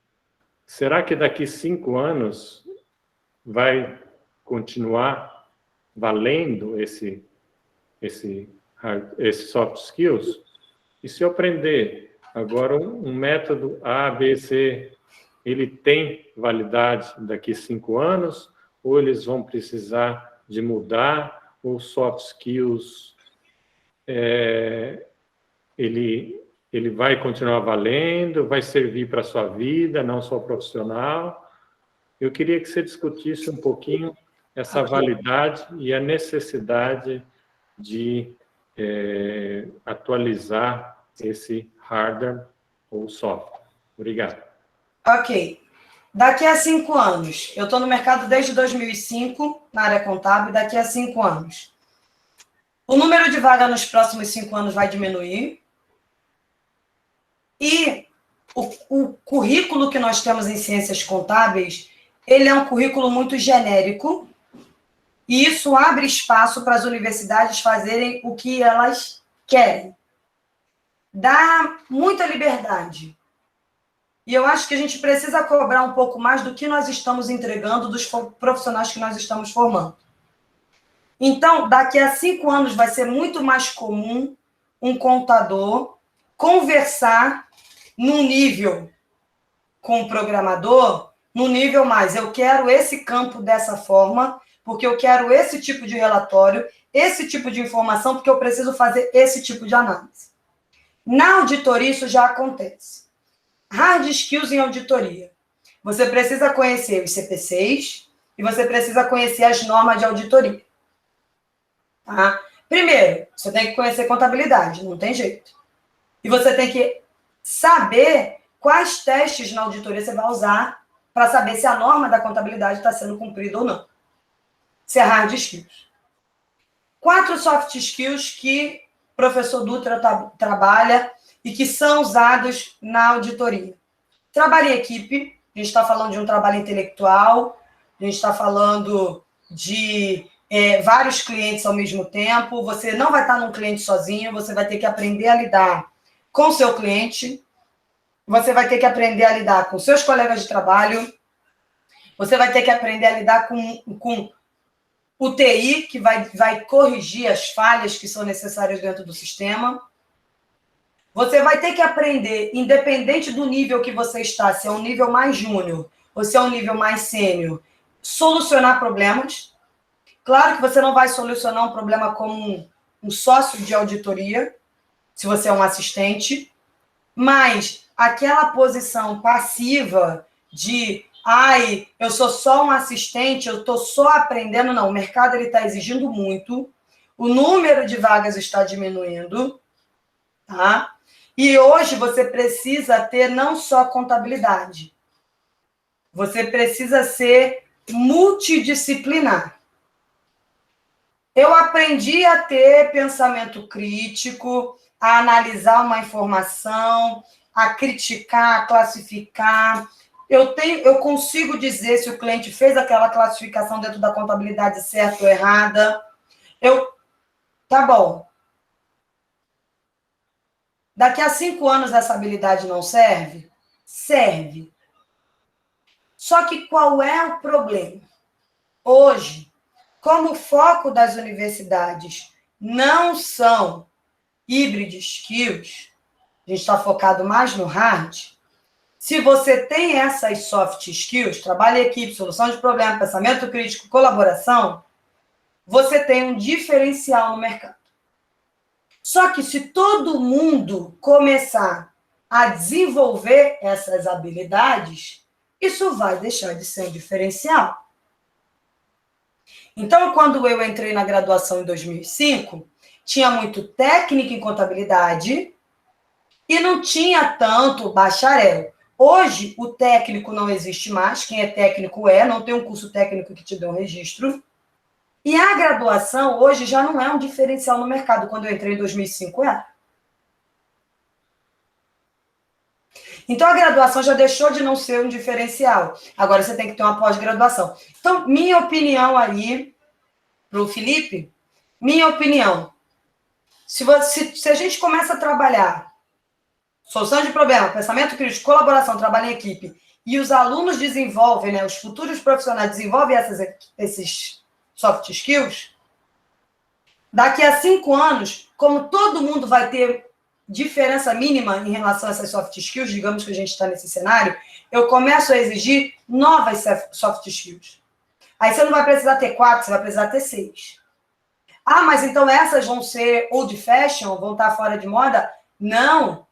será que daqui 5 anos vai continuar valendo esse soft skills? E se eu aprender agora um método A, B, C, ele tem validade daqui 5 anos, ou eles vão precisar de mudar, ou soft skills, ele vai continuar valendo, vai servir para a sua vida, não só profissional. Eu queria que você discutisse um pouquinho essa validade e a necessidade de atualizar esse hardware ou software. Obrigado. Ok. Daqui a 5 anos, eu estou no mercado desde 2005, na área contábil, daqui a 5 anos. O número de vagas nos próximos 5 anos vai diminuir. E o currículo que nós temos em ciências contábeis, ele é um currículo muito genérico, e isso abre espaço para as universidades fazerem o que elas querem. Dá muita liberdade. E eu acho que a gente precisa cobrar um pouco mais do que nós estamos entregando dos profissionais que nós estamos formando. Então, daqui a 5 anos vai ser muito mais comum um contador conversar num nível com o programador, num nível mais, eu quero esse campo dessa forma, porque eu quero esse tipo de relatório, esse tipo de informação, porque eu preciso fazer esse tipo de análise. Na auditoria, isso já acontece. Hard skills em auditoria. Você precisa conhecer os CPCs e você precisa conhecer as normas de auditoria. Tá? Primeiro, você tem que conhecer contabilidade, não tem jeito. E você tem que saber quais testes na auditoria você vai usar para saber se a norma da contabilidade está sendo cumprida ou não. Isso é hard skills. 4 soft skills que o professor Dutra trabalha e que são usados na auditoria. Trabalho em equipe, a gente está falando de um trabalho intelectual, a gente está falando de vários clientes ao mesmo tempo, você não vai estar num cliente sozinho, você vai ter que aprender a lidar com o seu cliente, você vai ter que aprender a lidar com seus colegas de trabalho, você vai ter que aprender a lidar com o TI, que vai corrigir as falhas que são necessárias dentro do sistema. Você vai ter que aprender, independente do nível que você está, se é um nível mais júnior ou se é um nível mais sênior, solucionar problemas. Claro que você não vai solucionar um problema como um sócio de auditoria, se você é um assistente, mas aquela posição passiva de eu sou só um assistente, eu estou só aprendendo, não, o mercado está exigindo muito, o número de vagas está diminuindo, tá? E hoje você precisa ter não só contabilidade, você precisa ser multidisciplinar. Eu aprendi a ter pensamento crítico, a analisar uma informação, a criticar, a classificar. Eu consigo dizer se o cliente fez aquela classificação dentro da contabilidade certa ou errada. Tá bom. Daqui a 5 anos essa habilidade não serve? Serve. Só que qual é o problema? Hoje, como o foco das universidades não são hybrid skills, a gente está focado mais no hard, se você tem essas soft skills, trabalho em equipe, solução de problema, pensamento crítico, colaboração, você tem um diferencial no mercado. Só que se todo mundo começar a desenvolver essas habilidades, isso vai deixar de ser um diferencial. Então, quando eu entrei na graduação em 2005, tinha muito técnico em contabilidade e não tinha tanto bacharel. Hoje, o técnico não existe mais, quem é técnico não tem um curso técnico que te dê um registro. E a graduação, hoje, já não é um diferencial no mercado. Quando eu entrei em 2005, Então, a graduação já deixou de não ser um diferencial. Agora, você tem que ter uma pós-graduação. Então, minha opinião aí, para o Felipe, minha opinião, se a gente começa a trabalhar solução de problema, pensamento crítico, colaboração, trabalho em equipe, e os alunos desenvolvem, os futuros profissionais desenvolvem esses soft skills, daqui a 5 anos, como todo mundo vai ter diferença mínima em relação a essas soft skills, digamos que a gente está nesse cenário, eu começo a exigir novas soft skills. Aí você não vai precisar ter 4, você vai precisar ter 6. Mas então essas vão ser old fashion, vão estar fora de moda? Não.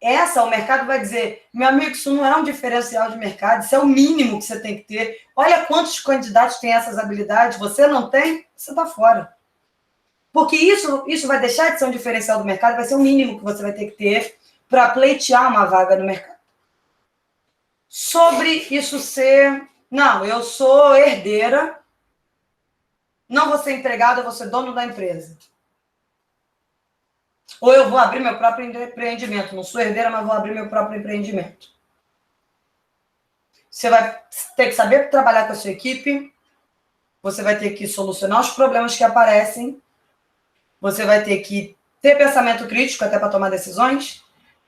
O mercado vai dizer, meu amigo, isso não é um diferencial de mercado, isso é o mínimo que você tem que ter. Olha quantos candidatos têm essas habilidades, você não tem, você está fora. Porque isso vai deixar de ser um diferencial do mercado, vai ser o mínimo que você vai ter que ter para pleitear uma vaga no mercado. Sobre isso ser, não, eu sou herdeira, não vou ser empregada, eu vou ser dono da empresa. Ou eu vou abrir meu próprio empreendimento. Não sou herdeira, mas vou abrir meu próprio empreendimento. Você vai ter que saber trabalhar com a sua equipe. Você vai ter que solucionar os problemas que aparecem. Você vai ter que ter pensamento crítico até para tomar decisões.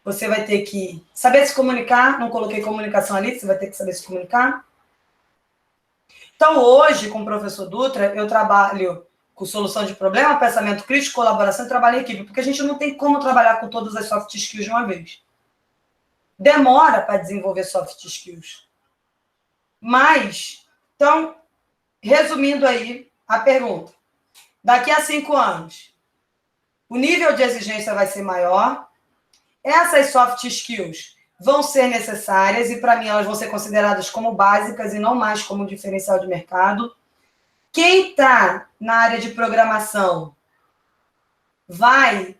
Você vai ter que saber se comunicar. Não coloquei comunicação ali, você vai ter que saber se comunicar. Então, hoje, com o professor Dutra, eu trabalho com solução de problema, pensamento crítico, colaboração e trabalho em equipe, porque a gente não tem como trabalhar com todas as soft skills de uma vez. Demora para desenvolver soft skills. Mas, então, resumindo aí a pergunta. Daqui a 5 anos, o nível de exigência vai ser maior, essas soft skills vão ser necessárias e, para mim, elas vão ser consideradas como básicas e não mais como diferencial de mercado. Quem está na área de programação vai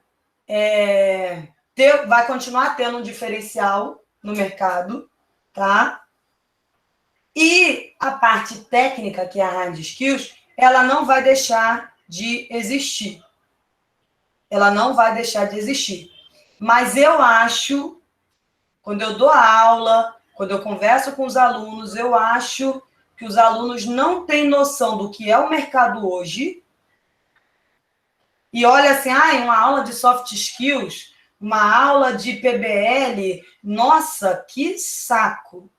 continuar tendo um diferencial no mercado, tá? E a parte técnica, que é a hard skills, ela não vai deixar de existir. Ela não vai deixar de existir. Mas eu acho, quando eu dou aula, quando eu converso com os alunos, eu acho que os alunos não têm noção do que é o mercado hoje. E olha assim, uma aula de soft skills, uma aula de PBL, nossa, que saco.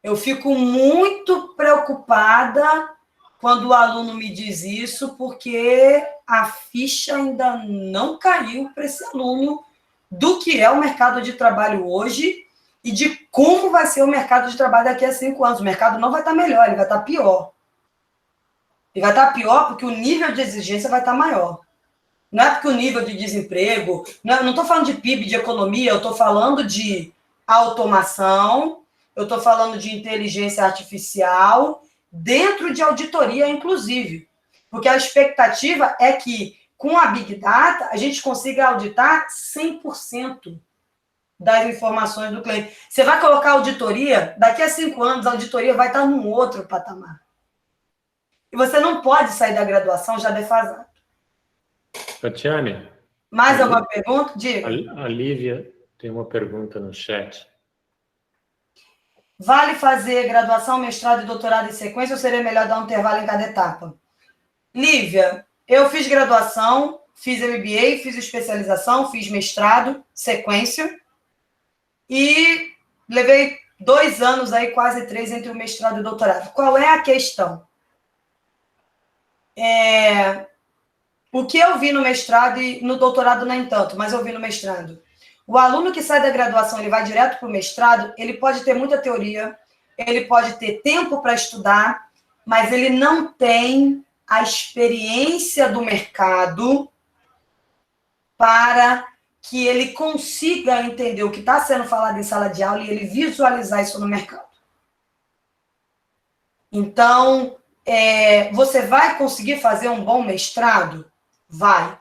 Eu fico muito preocupada quando o aluno me diz isso, porque a ficha ainda não caiu para esse aluno do que é o mercado de trabalho hoje e de como vai ser o mercado de trabalho daqui a 5 anos. O mercado não vai estar melhor, ele vai estar pior. Ele vai estar pior porque o nível de exigência vai estar maior. Não é porque o nível de desemprego... Não estou falando de PIB, de economia, eu estou falando de automação, eu estou falando de inteligência artificial, dentro de auditoria, inclusive. Porque a expectativa é que, com a Big Data, a gente consiga auditar 100% das informações do cliente. Você vai colocar auditoria, daqui a 5 anos, a auditoria vai estar num outro patamar. E você não pode sair da graduação já defasado. Tatiane. Mais alguma pergunta? Diga. A Lívia tem uma pergunta no chat. Vale fazer graduação, mestrado e doutorado em sequência ou seria melhor dar um intervalo em cada etapa? Lívia, eu fiz graduação, fiz MBA, fiz especialização, fiz mestrado, sequência, e levei 2 anos aí, quase 3, entre o mestrado e o doutorado. Qual é a questão? O que eu vi no mestrado e no doutorado nem tanto, mas eu vi no mestrado. O aluno que sai da graduação, ele vai direto para o mestrado, ele pode ter muita teoria, ele pode ter tempo para estudar, mas ele não tem a experiência do mercado para que ele consiga entender o que está sendo falado em sala de aula e ele visualizar isso no mercado. Então, você vai conseguir fazer um bom mestrado? Vai.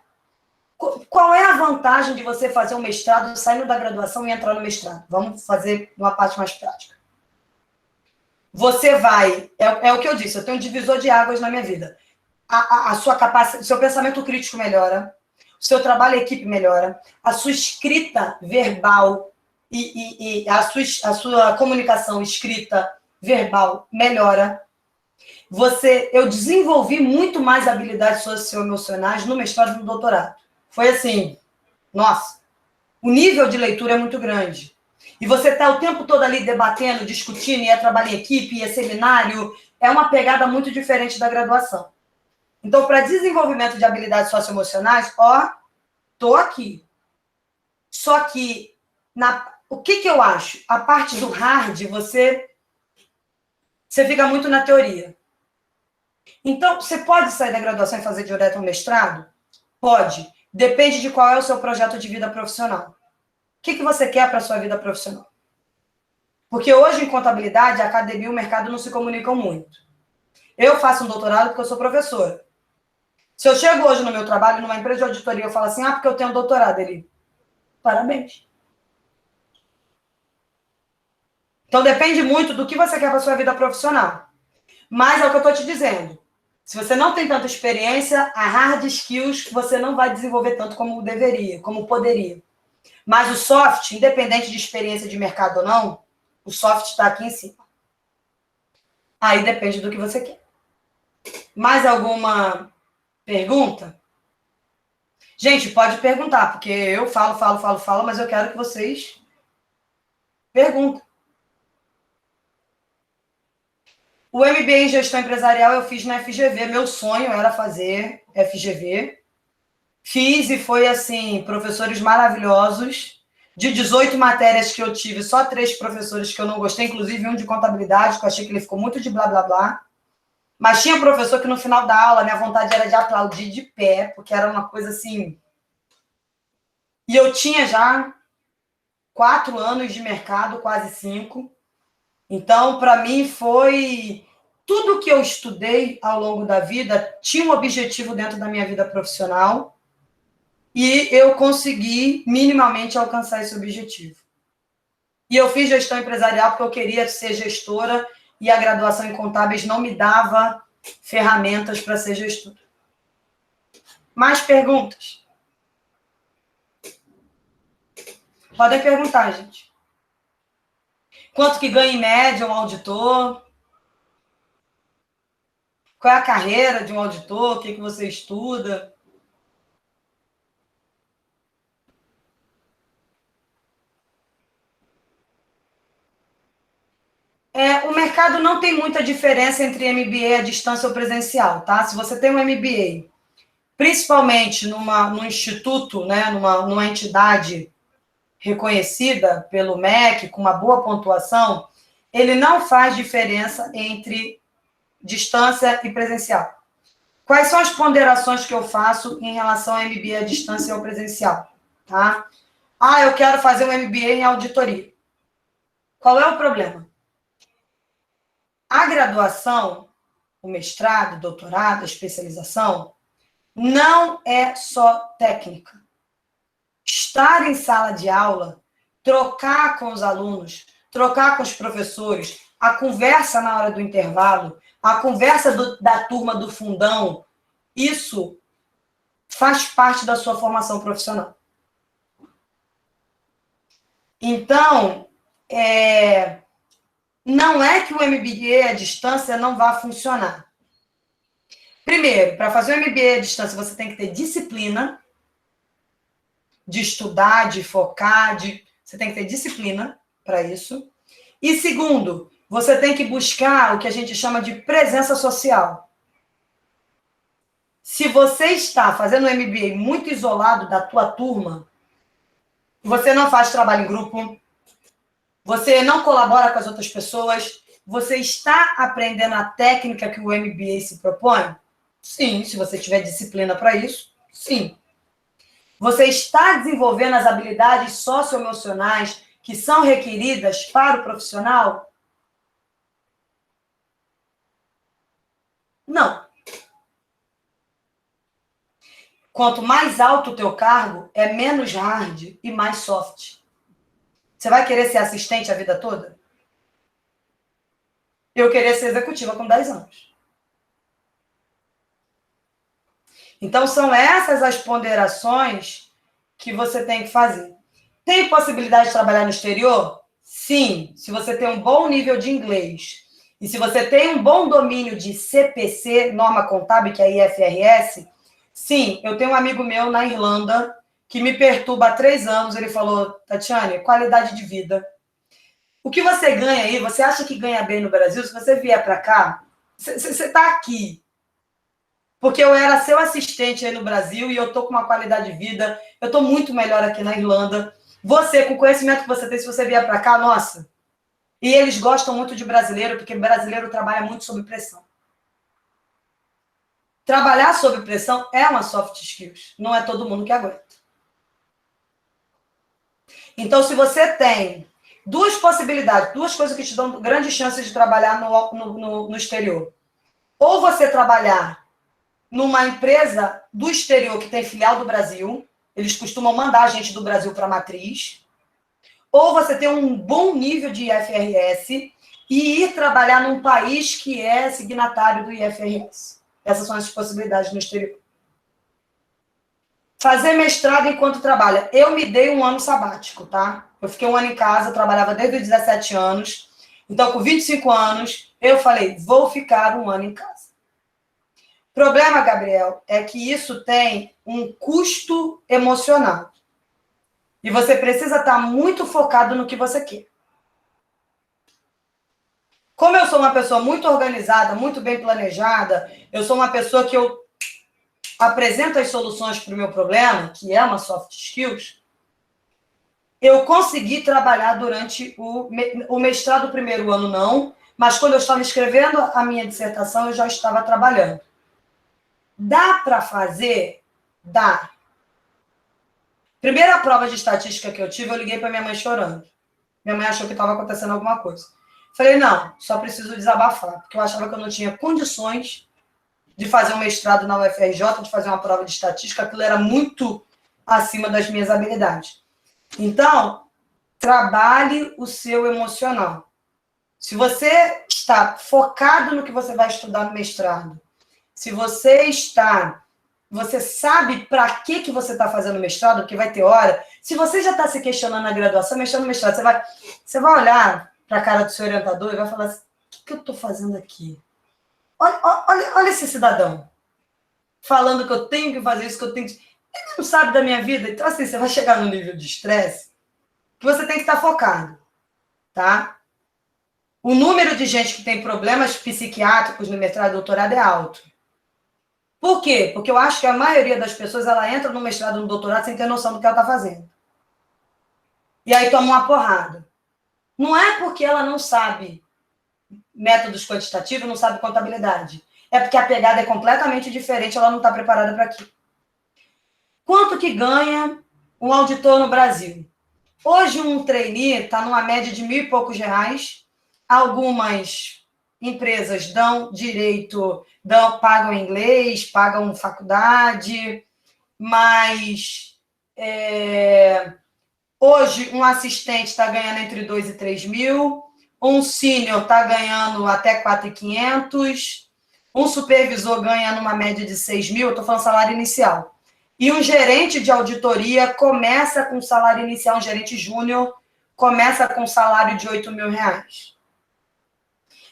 Qual é a vantagem de você fazer um mestrado, saindo da graduação e entrar no mestrado? Vamos fazer uma parte mais prática. Você vai... É o que eu disse, eu tenho um divisor de águas na minha vida. A sua capacidade, o seu pensamento crítico melhora, o seu trabalho em equipe melhora, a sua escrita verbal e a sua comunicação escrita verbal melhora. Eu desenvolvi muito mais habilidades socioemocionais no mestrado e no doutorado. Foi assim, nossa, o nível de leitura é muito grande. E você está o tempo todo ali debatendo, discutindo, e é trabalho em equipe, e é seminário, é uma pegada muito diferente da graduação. Então, para desenvolvimento de habilidades socioemocionais, estou aqui. Só que, o que eu acho? A parte do hard, você fica muito na teoria. Então, você pode sair da graduação e fazer direto um mestrado? Pode. Depende de qual é o seu projeto de vida profissional. O que você quer para a sua vida profissional? Porque hoje, em contabilidade, a academia e o mercado não se comunicam muito. Eu faço um doutorado porque eu sou professora. Se eu chego hoje no meu trabalho, numa empresa de auditoria, eu falo assim, porque eu tenho um doutorado. Ele, parabéns. Então, depende muito do que você quer para a sua vida profissional. Mas é o que eu estou te dizendo. Se você não tem tanta experiência, a hard skills você não vai desenvolver tanto como deveria, como poderia. Mas o soft, independente de experiência de mercado ou não, o soft está aqui em cima. Aí depende do que você quer. Mais alguma pergunta? Gente, pode perguntar, porque eu falo, mas eu quero que vocês perguntem. O MBA em Gestão Empresarial eu fiz na FGV. Meu sonho era fazer FGV. Fiz e foi, assim, professores maravilhosos. De 18 matérias que eu tive, só 3 professores que eu não gostei, inclusive um de contabilidade, que eu achei que ele ficou muito de blá, blá, blá. Mas tinha professor que no final da aula, minha vontade era de aplaudir de pé, porque era uma coisa assim... E eu tinha já 4 anos de mercado, quase 5. Então, para mim, foi... Tudo que eu estudei ao longo da vida tinha um objetivo dentro da minha vida profissional e eu consegui minimamente alcançar esse objetivo. E eu fiz gestão empresarial porque eu queria ser gestora e a graduação em contábeis não me dava ferramentas para ser gestora. Mais perguntas? Podem perguntar, gente. Quanto que ganha em média um auditor? Qual é a carreira de um auditor? O que você estuda? O mercado não tem muita diferença entre MBA à distância ou presencial, tá? Se você tem um MBA, principalmente num instituto, né, numa entidade reconhecida pelo MEC, com uma boa pontuação, ele não faz diferença entre distância e presencial. Quais são as ponderações que eu faço em relação ao MBA à distância ou presencial? Tá? Eu quero fazer um MBA em auditoria. Qual é o problema? A graduação, o mestrado, o doutorado, a especialização, não é só técnica. Estar em sala de aula, trocar com os alunos, trocar com os professores, a conversa na hora do intervalo, a conversa da turma do fundão, isso faz parte da sua formação profissional. Então, não é que o MBA à distância não vá funcionar. Primeiro, para fazer o MBA à distância, você tem que ter disciplina de estudar, de focar, você tem que ter disciplina para isso. E segundo, você tem que buscar o que a gente chama de presença social. Se você está fazendo um MBA muito isolado da tua turma, você não faz trabalho em grupo, você não colabora com as outras pessoas, você está aprendendo a técnica que o MBA se propõe? Sim, se você tiver disciplina para isso, sim. Você está desenvolvendo as habilidades socioemocionais que são requeridas para o profissional? Não. Quanto mais alto o teu cargo, é menos hard e mais soft. Você vai querer ser assistente a vida toda? Eu queria ser executiva com 10 anos. Então, são essas as ponderações que você tem que fazer. Tem possibilidade de trabalhar no exterior? Sim, se você tem um bom nível de inglês e se você tem um bom domínio de CPC, norma contábil, que é a IFRS, sim, eu tenho um amigo meu na Irlanda que me perturba há 3 anos, ele falou, Tatiane, qualidade de vida. O que você ganha aí, você acha que ganha bem no Brasil? Se você vier para cá, você está aqui. Porque eu era seu assistente aí no Brasil e eu estou com uma qualidade de vida, eu estou muito melhor aqui na Irlanda. Você, com o conhecimento que você tem, se você vier para cá, nossa. E eles gostam muito de brasileiro, porque brasileiro trabalha muito sob pressão. Trabalhar sob pressão é uma soft skills. Não é todo mundo que aguenta. Então, se você tem 2 possibilidades, 2 coisas que te dão grandes chances de trabalhar no exterior. Ou você trabalhar numa empresa do exterior que tem filial do Brasil, eles costumam mandar a gente do Brasil para a matriz, ou você tem um bom nível de IFRS e ir trabalhar num país que é signatário do IFRS. Essas são as possibilidades no exterior. Fazer mestrado enquanto trabalha. Eu me dei um ano sabático, tá? Eu fiquei um ano em casa, trabalhava desde os 17 anos. Então, com 25 anos, eu falei, vou ficar um ano em casa. O problema, Gabriel, é que isso tem um custo emocional. E você precisa estar muito focado no que você quer. Como eu sou uma pessoa muito organizada, muito bem planejada, eu sou uma pessoa que eu apresento as soluções para o meu problema, que é uma soft skills, eu consegui trabalhar durante o mestrado, primeiro ano não, mas quando eu estava escrevendo a minha dissertação, eu já estava trabalhando. Dá para fazer? Dá. Primeira prova de estatística que eu tive, eu liguei para minha mãe chorando. Minha mãe achou que estava acontecendo alguma coisa. Falei, não, só preciso desabafar, porque eu achava que eu não tinha condições de fazer um mestrado na UFRJ, de fazer uma prova de estatística, aquilo era muito acima das minhas habilidades. Então, trabalhe o seu emocional. Se você está focado no que você vai estudar no mestrado, se você sabe para que você está fazendo mestrado, porque vai ter hora. Se você já está se questionando na graduação, mexendo no mestrado, você vai olhar para a cara do seu orientador e vai falar assim, o que eu estou fazendo aqui? Olha esse cidadão falando que eu tenho que fazer isso, que eu tenho que... Ele não sabe da minha vida. Então, assim, você vai chegar num nível de estresse que você tem que estar focado, tá? O número de gente que tem problemas psiquiátricos no mestrado e doutorado é alto. Por quê? Porque eu acho que a maioria das pessoas, ela entra no mestrado e no doutorado sem ter noção do que ela está fazendo. E aí toma uma porrada. Não é porque ela não sabe métodos quantitativos, não sabe contabilidade. É porque a pegada é completamente diferente, ela não está preparada para aquilo. Quanto que ganha um auditor no Brasil? Hoje um trainee está numa média de R$ 1.000 e poucos. Algumas empresas dão direito, pagam inglês, pagam faculdade, mas hoje um assistente está ganhando entre 2 e 3 mil, um sênior está ganhando até 4.500, um supervisor ganha numa média de 6 mil, eu estou falando salário inicial. E um gerente de auditoria começa com salário inicial, um gerente júnior começa com salário de R$ 8.000.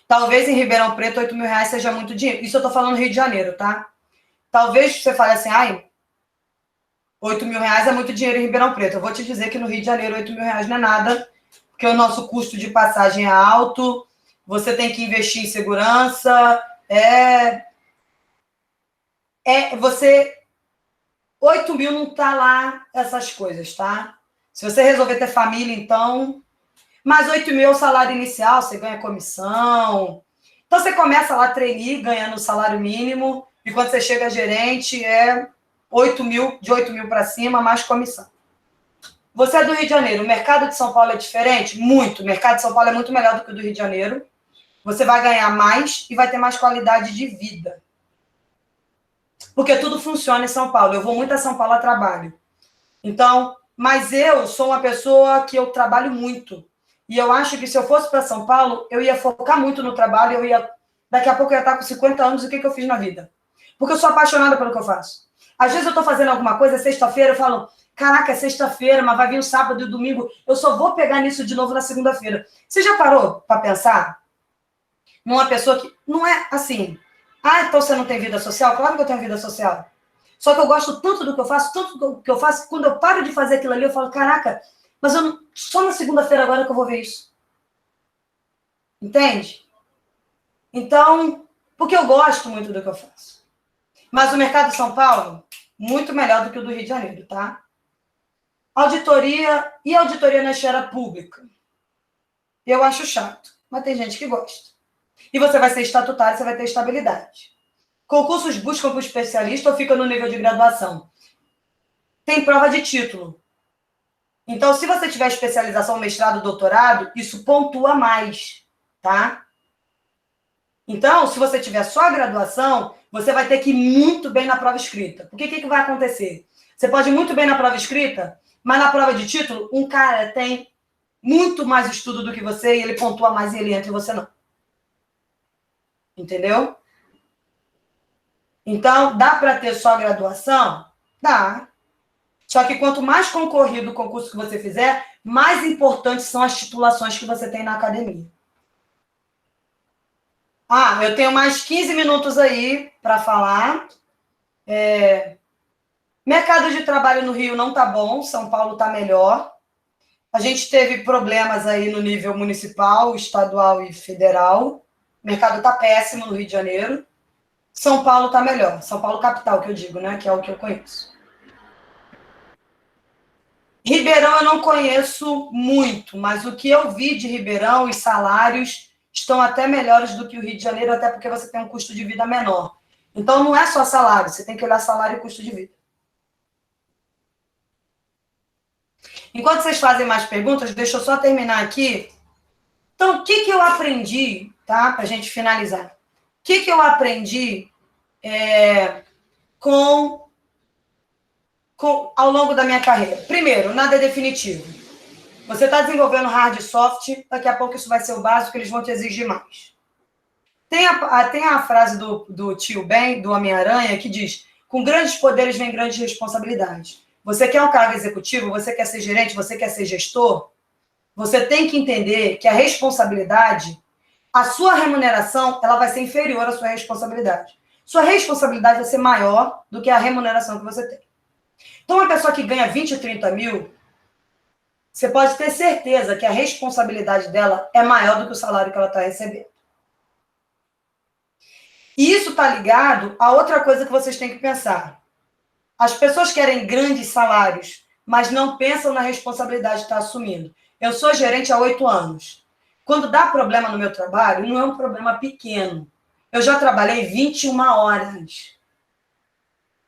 Talvez em Ribeirão Preto, R$ 8.000 seja muito dinheiro. Isso eu estou falando no Rio de Janeiro, tá? Talvez você fale assim, R$ 8.000 é muito dinheiro em Ribeirão Preto. Eu vou te dizer que no Rio de Janeiro, R$ 8.000 não é nada, porque o nosso custo de passagem é alto, você tem que investir em segurança, 8 mil não tá lá essas coisas, tá? Se você resolver ter família, então... Mas 8 mil é o salário inicial, você ganha comissão. Então, você começa lá, trainee, ganhando o salário mínimo, e quando você chega a gerente, é 8 mil, de 8 mil para cima, mais comissão. Você é do Rio de Janeiro, o mercado de São Paulo é diferente? Muito. O mercado de São Paulo é muito melhor do que o do Rio de Janeiro. Você vai ganhar mais e vai ter mais qualidade de vida. Porque tudo funciona em São Paulo. Eu vou muito a São Paulo a trabalho. Então, mas eu sou uma pessoa que eu trabalho muito. E eu acho que se eu fosse para São Paulo, eu ia focar muito no trabalho, daqui a pouco eu ia estar com 50 anos, o que eu fiz na vida? Porque eu sou apaixonada pelo que eu faço. Às vezes eu estou fazendo alguma coisa, sexta-feira, eu falo, caraca, é sexta-feira, mas vai vir o sábado e o domingo, eu só vou pegar nisso de novo na segunda-feira. Você já parou para pensar numa pessoa que não é assim, então você não tem vida social? Claro que eu tenho vida social. Só que eu gosto tanto do que eu faço, tanto do que eu faço, quando eu paro de fazer aquilo ali, eu falo, caraca, mas só na segunda-feira agora que eu vou ver isso. Entende? Então, porque eu gosto muito do que eu faço. Mas o mercado de São Paulo, muito melhor do que o do Rio de Janeiro, tá? Auditoria na esfera pública. Eu acho chato, mas tem gente que gosta. E você vai ser estatutário, você vai ter estabilidade. Concursos buscam para o especialista ou fica no nível de graduação? Tem prova de título. Então, se você tiver especialização, mestrado, doutorado, isso pontua mais, tá? Então, se você tiver só a graduação, você vai ter que ir muito bem na prova escrita. Porque o que vai acontecer? Você pode ir muito bem na prova escrita, mas na prova de título, um cara tem muito mais estudo do que você e ele pontua mais e ele entra e você não. Entendeu? Então, dá para ter só a graduação? Dá. Só que quanto mais concorrido o concurso que você fizer, mais importantes são as titulações que você tem na academia. Eu tenho mais 15 minutos aí para falar. Mercado de trabalho no Rio não tá bom, São Paulo tá melhor. A gente teve problemas aí no nível municipal, estadual e federal. O mercado tá péssimo no Rio de Janeiro. São Paulo tá melhor. São Paulo capital, que eu digo, né? Que é o que eu conheço. Ribeirão eu não conheço muito, mas o que eu vi de Ribeirão, os salários estão até melhores do que o Rio de Janeiro, até porque você tem um custo de vida menor. Então, não é só salário, você tem que olhar salário e custo de vida. Enquanto vocês fazem mais perguntas, deixa eu só terminar aqui. Então, o que eu aprendi, tá? Para a gente finalizar. O que eu aprendi ao longo da minha carreira? Primeiro, nada é definitivo. Você está desenvolvendo hard e soft, daqui a pouco isso vai ser o básico, eles vão te exigir mais. Tem a frase do tio Ben, do Homem-Aranha, que diz: com grandes poderes vem grandes responsabilidades. Você quer um cargo executivo, você quer ser gerente, você quer ser gestor, você tem que entender que a responsabilidade, a sua remuneração, ela vai ser inferior à sua responsabilidade. Sua responsabilidade vai ser maior do que a remuneração que você tem. Então, uma pessoa que ganha 20, 30 mil, você pode ter certeza que a responsabilidade dela é maior do que o salário que ela está recebendo. E isso está ligado a outra coisa que vocês têm que pensar. As pessoas querem grandes salários, mas não pensam na responsabilidade que está assumindo. Eu sou gerente há 8 anos. Quando dá problema no meu trabalho, não é um problema pequeno. Eu já trabalhei 21 horas.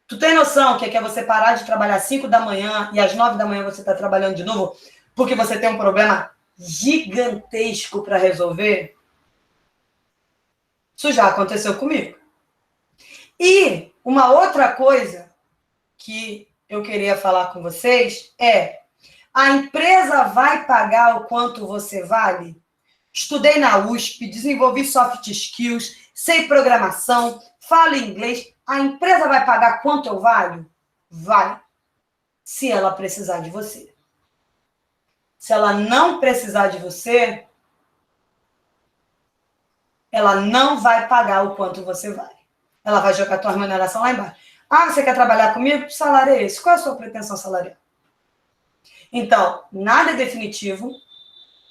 Tu tem noção que é você parar de trabalhar às 5 da manhã e às 9 da manhã você está trabalhando de novo porque você tem um problema gigantesco para resolver? Isso já aconteceu comigo. E uma outra coisa que eu queria falar com vocês é: a empresa vai pagar o quanto você vale? Estudei na USP, desenvolvi soft skills, sei programação, falo inglês. A empresa vai pagar quanto eu valho? Vai. Se ela precisar de você. Se ela não precisar de você, ela não vai pagar o quanto você vale. Ela vai jogar a tua remuneração lá embaixo. Ah, você quer trabalhar comigo? Que salário é esse? Qual é a sua pretensão salarial? Então, nada é definitivo.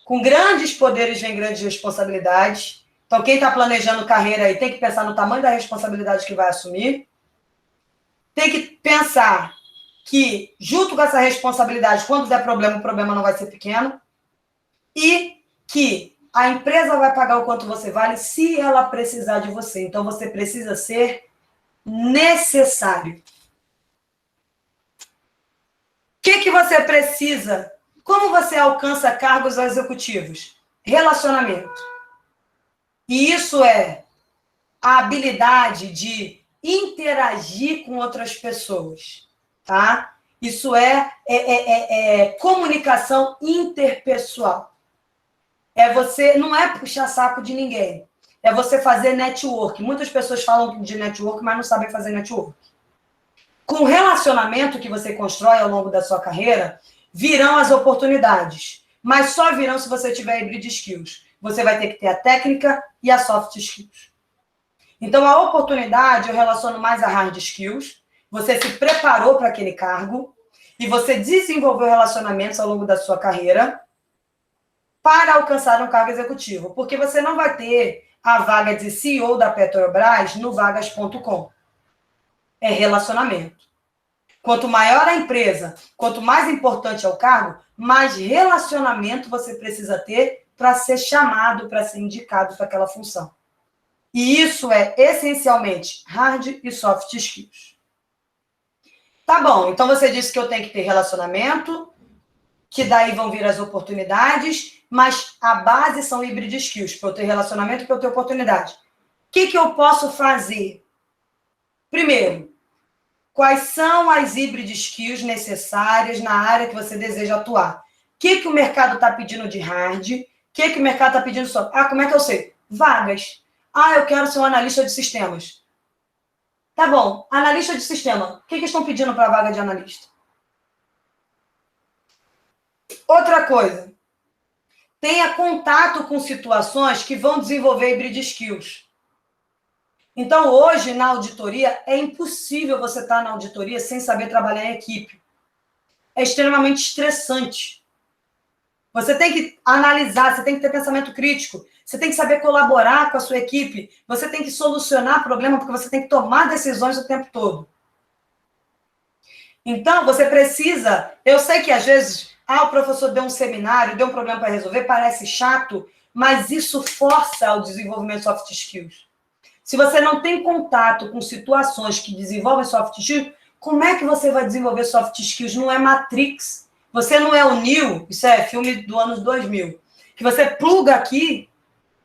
Com grandes poderes vem grandes responsabilidades. Então, quem está planejando carreira aí tem que pensar no tamanho da responsabilidade que vai assumir. Tem que pensar que, junto com essa responsabilidade, quando der problema, o problema não vai ser pequeno. E que a empresa vai pagar o quanto você vale se ela precisar de você. Então, você precisa ser necessário. O que você precisa? Como você alcança cargos executivos? Relacionamento. E isso é a habilidade de interagir com outras pessoas, tá? Isso é comunicação interpessoal. Não é puxar saco de ninguém. É você fazer network. Muitas pessoas falam de network, mas não sabem fazer network. Com o relacionamento que você constrói ao longo da sua carreira, virão as oportunidades. Mas só virão se você tiver hybrid skills. Você vai ter que ter a técnica e a soft skills. Então, a oportunidade eu relaciono mais a hard skills. Você se preparou para aquele cargo e você desenvolveu relacionamentos ao longo da sua carreira para alcançar um cargo executivo. Porque você não vai ter a vaga de CEO da Petrobras no vagas.com. É relacionamento. Quanto maior a empresa, quanto mais importante é o cargo, mais relacionamento você precisa ter para ser chamado, para ser indicado para aquela função. E isso é essencialmente hard e soft skills. Tá bom, então você disse que eu tenho que ter relacionamento, que daí vão vir as oportunidades, mas a base são hybrid skills, para eu ter relacionamento e para eu ter oportunidade. O que eu posso fazer? Primeiro, quais são as hybrid skills necessárias na área que você deseja atuar? O que o mercado está pedindo de hard? O que o mercado está pedindo de soft? Ah, como é que eu sei? Vagas. Ah, eu quero ser um analista de sistemas. Tá bom, analista de sistema. O que estão pedindo para a vaga de analista? Outra coisa. Tenha contato com situações que vão desenvolver hybrid skills. Então, hoje, na auditoria, é impossível você estar na auditoria sem saber trabalhar em equipe. É extremamente estressante. Você tem que analisar, você tem que ter pensamento crítico, você tem que saber colaborar com a sua equipe, você tem que solucionar problema, porque você tem que tomar decisões o tempo todo. Então, você precisa... Eu sei que, às vezes, o professor deu um seminário, deu um problema para resolver, parece chato, mas isso força o desenvolvimento de soft skills. Se você não tem contato com situações que desenvolvem soft skills, como é que você vai desenvolver soft skills? Não é Matrix. Você não é o Neo, isso é filme do ano 2000, que você pluga aqui,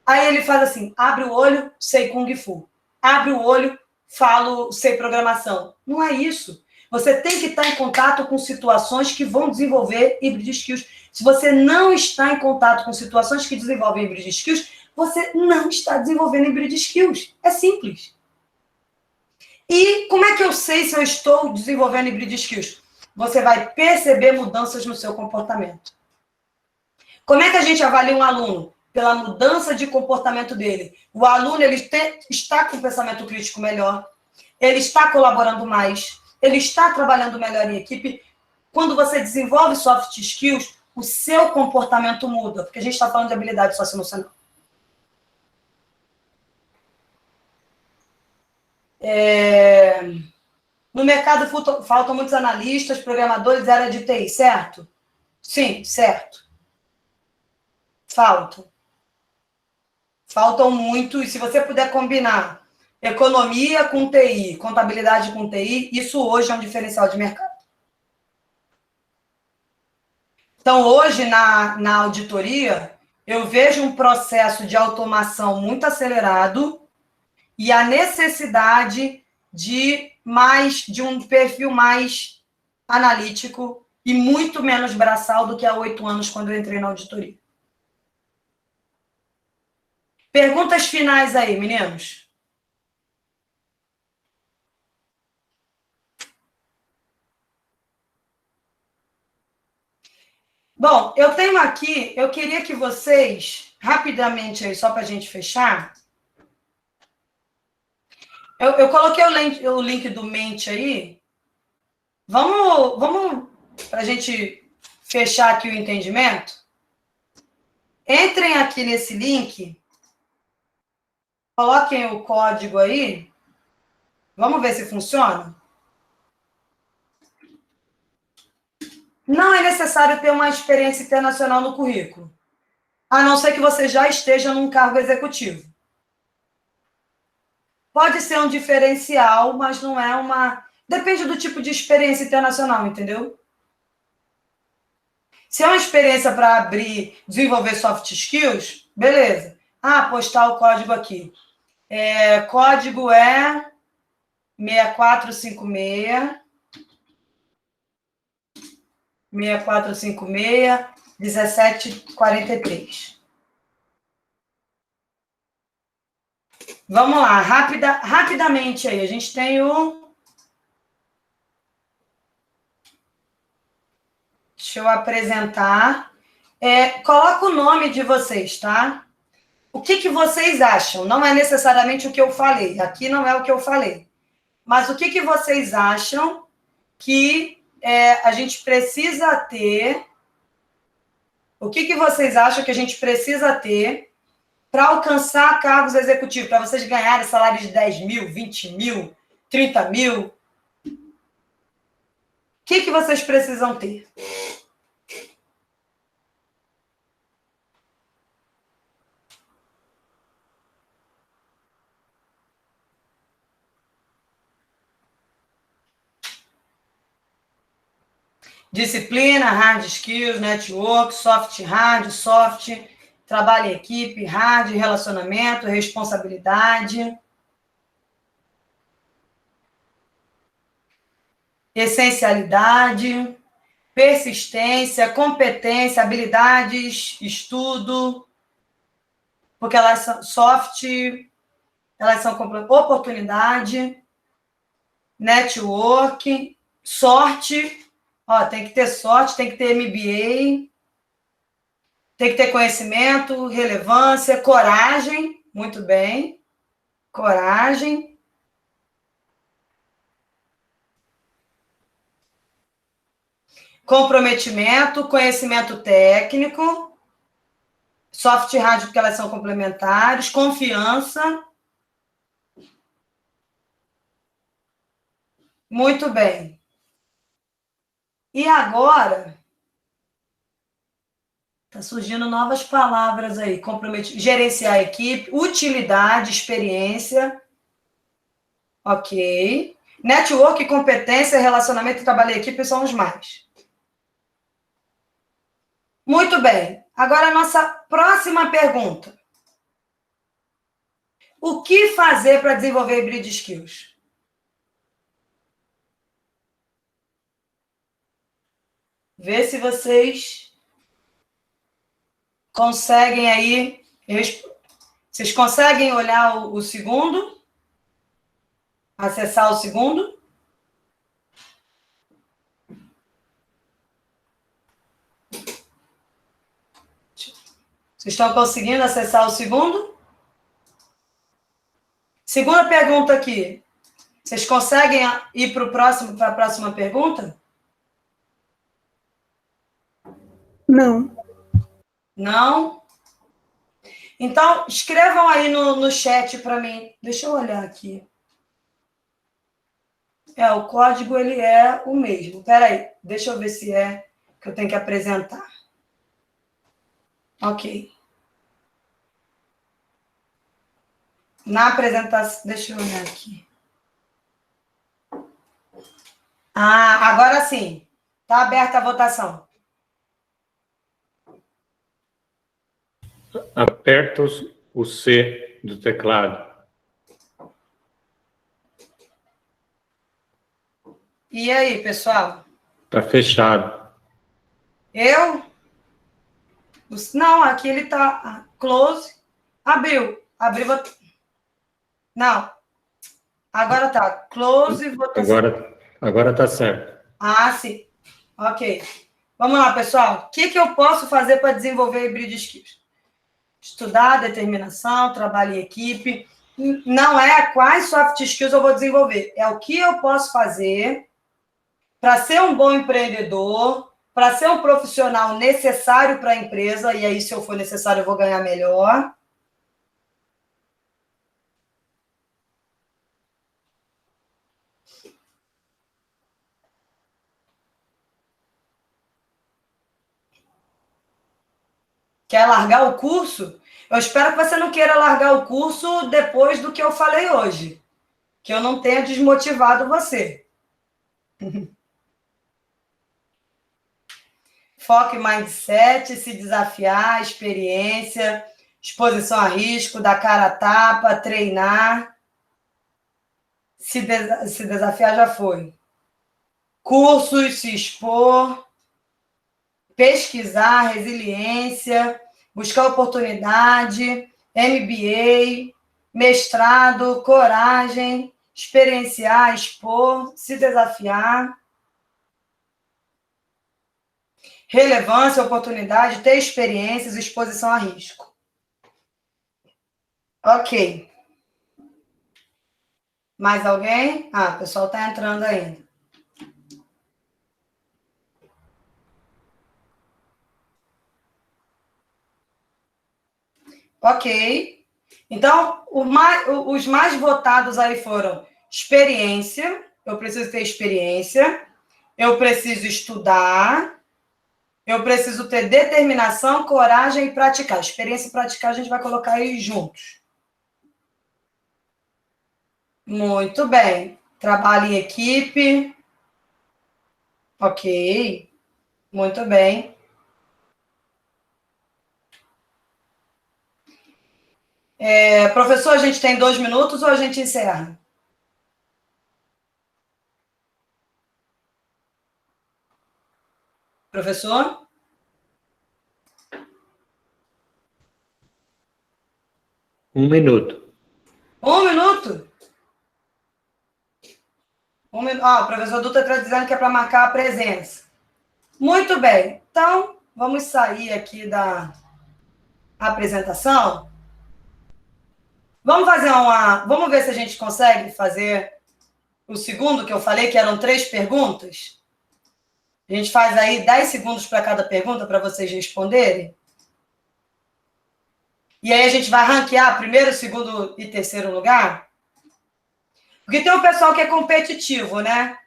aí ele faz assim, abre o olho, sei Kung Fu. Abre o olho, falo, sei programação. Não é isso. Você tem que estar em contato com situações que vão desenvolver hybrid skills. Se você não está em contato com situações que desenvolvem hybrid skills, você não está desenvolvendo hybrid skills. É simples. E como é que eu sei se eu estou desenvolvendo hybrid skills? Você vai perceber mudanças no seu comportamento. Como é que a gente avalia um aluno? Pela mudança de comportamento dele. O aluno está com um pensamento crítico melhor, ele está colaborando mais, ele está trabalhando melhor em equipe. Quando você desenvolve soft skills, o seu comportamento muda, porque a gente está falando de habilidade socioemocional. No mercado faltam muitos analistas, programadores da área de TI, certo? Sim, certo. Faltam muito, e se você puder combinar economia com TI, contabilidade com TI, isso hoje é um diferencial de mercado. Então, hoje, na auditoria, eu vejo um processo de automação muito acelerado e a necessidade de um perfil mais analítico e muito menos braçal do que há 8 anos, quando eu entrei na auditoria. Perguntas finais aí, meninos. Bom, eu tenho aqui, eu queria que vocês, rapidamente aí, só para a gente fechar, eu coloquei o link do Mente aí. Vamos para a gente fechar aqui o entendimento. Entrem aqui nesse link, coloquem o código aí, vamos ver se funciona. Não é necessário ter uma experiência internacional no currículo, a não ser que você já esteja num cargo executivo. Pode ser um diferencial, mas não é uma... Depende do tipo de experiência internacional, entendeu? Se é uma experiência para desenvolver soft skills, beleza. Postar o código aqui. Código é 6456 1743. Vamos lá, rapidamente aí. A gente tem o... Deixa eu apresentar. Coloca o nome de vocês, tá? O que vocês acham? Não é necessariamente o que eu falei. Aqui não é o que eu falei. Mas o que vocês acham que a gente precisa ter? O que vocês acham que a gente precisa ter para alcançar cargos executivos? Para vocês ganharem salário de 10 mil, 20 mil, 30 mil? O que vocês precisam ter? Disciplina, hard skills, network, hard, soft, trabalho em equipe, hard, relacionamento, responsabilidade, essencialidade, persistência, competência, habilidades, estudo, porque elas são soft, elas são oportunidade, network, sorte. Tem que ter sorte, tem que ter MBA, tem que ter conhecimento, relevância, coragem, muito bem, coragem. Comprometimento, conhecimento técnico, soft e hard, porque elas são complementares, confiança. Muito bem. E agora, está surgindo novas palavras aí. Gerenciar a equipe, utilidade, experiência. Ok. Network, competência, relacionamento e trabalho em equipe são os mais. Muito bem. Agora, a nossa próxima pergunta. O que fazer para desenvolver hybrid skills? ver se vocês conseguem aí... Vocês conseguem olhar o segundo? Acessar o segundo? Vocês estão conseguindo acessar o segundo? Segunda pergunta aqui. Vocês conseguem ir para a próxima pergunta? Não. Não? Então, escrevam aí no chat para mim. Deixa eu olhar aqui. O código ele é o mesmo. Espera aí, deixa eu ver se é que eu tenho que apresentar. Ok. Na apresentação, deixa eu olhar aqui. Agora sim. Está aberta a votação. Aperta o C do teclado. E aí, pessoal? Está fechado. Eu? Não, aqui ele está close. Abriu. Não. Agora está close votação. Agora está certo. Sim. Ok. Vamos lá, pessoal. O que eu posso fazer para desenvolver hybrid skills? Estudar, determinação, trabalho em equipe. Não é quais soft skills eu vou desenvolver. É o que eu posso fazer para ser um bom empreendedor, para ser um profissional necessário para a empresa, e aí, se eu for necessário, eu vou ganhar melhor. Quer largar o curso? Eu espero que você não queira largar o curso depois do que eu falei hoje. Que eu não tenha desmotivado você. Foco em mindset, se desafiar, experiência, exposição a risco, dar cara a tapa, treinar. Se desafiar já foi. Cursos, se expor, pesquisar, resiliência, buscar oportunidade, MBA, mestrado, coragem, experienciar, expor, se desafiar. Relevância, oportunidade, ter experiências, exposição a risco. Ok. Mais alguém? O pessoal está entrando ainda. Ok. Então, os mais votados aí foram experiência. Eu preciso ter experiência. Eu preciso estudar. Eu preciso ter determinação, coragem e praticar. Experiência e praticar a gente vai colocar aí juntos. Muito bem. Trabalho em equipe. Ok. Muito bem. Professor, a gente tem 2 minutos ou a gente encerra? Professor? Um minuto. 1 minuto? O professor Dutra está dizendo que é para marcar a presença. Muito bem. Então, vamos sair aqui da apresentação. Vamos ver se a gente consegue fazer o segundo que eu falei, que eram 3 perguntas. A gente faz aí 10 segundos para cada pergunta para vocês responderem. E aí a gente vai ranquear primeiro, segundo e terceiro lugar. Porque tem um pessoal que é competitivo, né?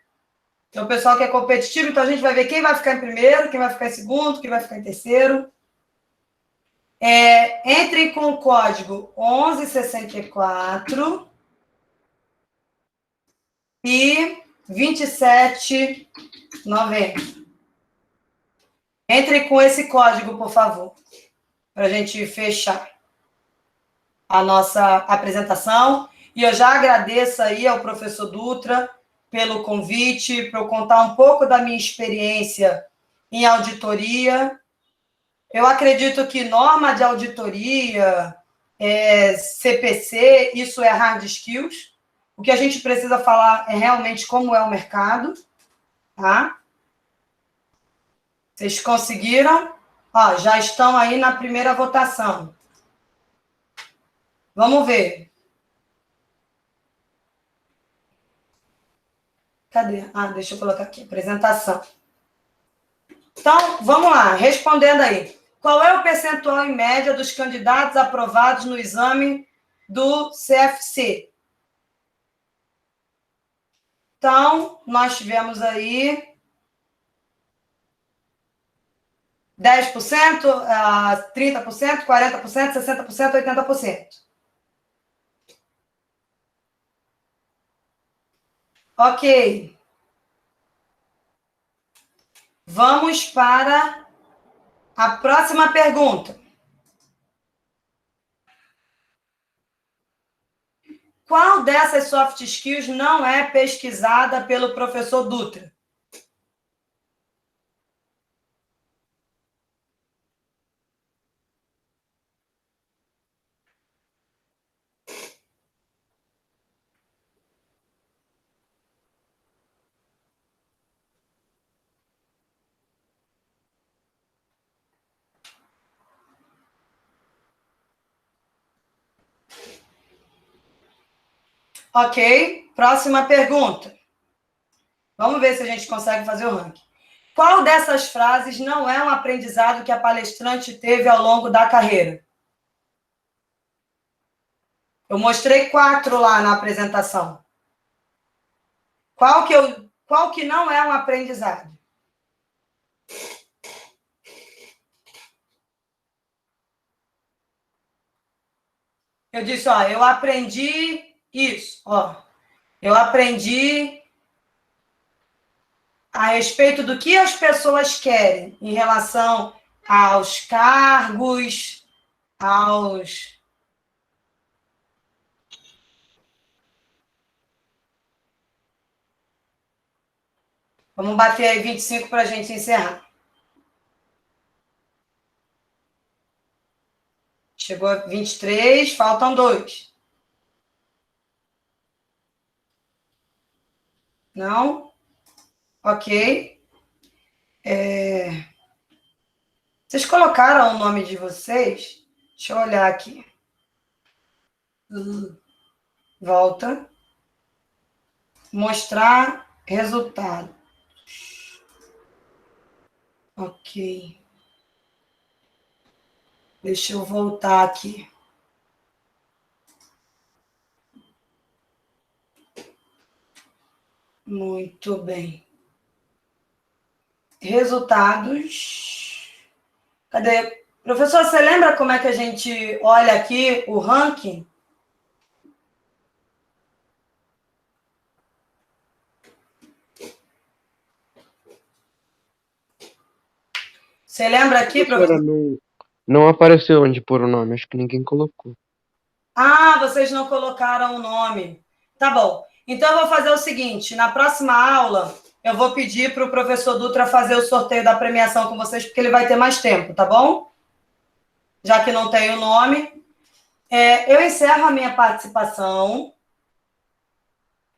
Tem um pessoal que é competitivo, então a gente vai ver quem vai ficar em primeiro, quem vai ficar em segundo, quem vai ficar em terceiro. Entrem com o código 1164 e 2790. Entrem com esse código, por favor, para a gente fechar a nossa apresentação. E eu já agradeço aí ao professor Dutra pelo convite, para eu contar um pouco da minha experiência em auditoria. Eu acredito que norma de auditoria, CPC, isso é hard skills. O que a gente precisa falar é realmente como é o mercado, tá? Vocês conseguiram? Ó, já estão aí na primeira votação. Vamos ver. Cadê? Ah, deixa eu colocar aqui, apresentação. Então, vamos lá, respondendo aí. Qual é o percentual em média dos candidatos aprovados no exame do CFC? Então, nós tivemos aí 10%, 30%, 40%, 60%, 80%. Ok. Vamos para a próxima pergunta. Qual dessas soft skills não é pesquisada pelo professor Dutra? Ok, próxima pergunta. Vamos ver se a gente consegue fazer o ranking. Qual dessas frases não é um aprendizado que a palestrante teve ao longo da carreira? Eu mostrei 4 lá na apresentação. Qual que não é um aprendizado? Eu disse, ó, eu aprendi isso, ó. Eu aprendi a respeito do que as pessoas querem em relação aos cargos, aos... Vamos bater aí 25 para a gente encerrar. Chegou a 23, faltam 2. Não? Ok. Vocês colocaram o nome de vocês? Deixa eu olhar aqui. Volta. Mostrar resultado. Ok. Deixa eu voltar aqui. Muito bem. Resultados. Cadê? Professor, você lembra como é que a gente olha aqui o ranking? Você lembra aqui, professor? Não apareceu onde pôr o nome, acho que ninguém colocou. Ah, vocês não colocaram o nome. Tá bom. Então, eu vou fazer o seguinte, na próxima aula, eu vou pedir para o professor Dutra fazer o sorteio da premiação com vocês, porque ele vai ter mais tempo, tá bom? Já que não tem o nome. Eu encerro a minha participação.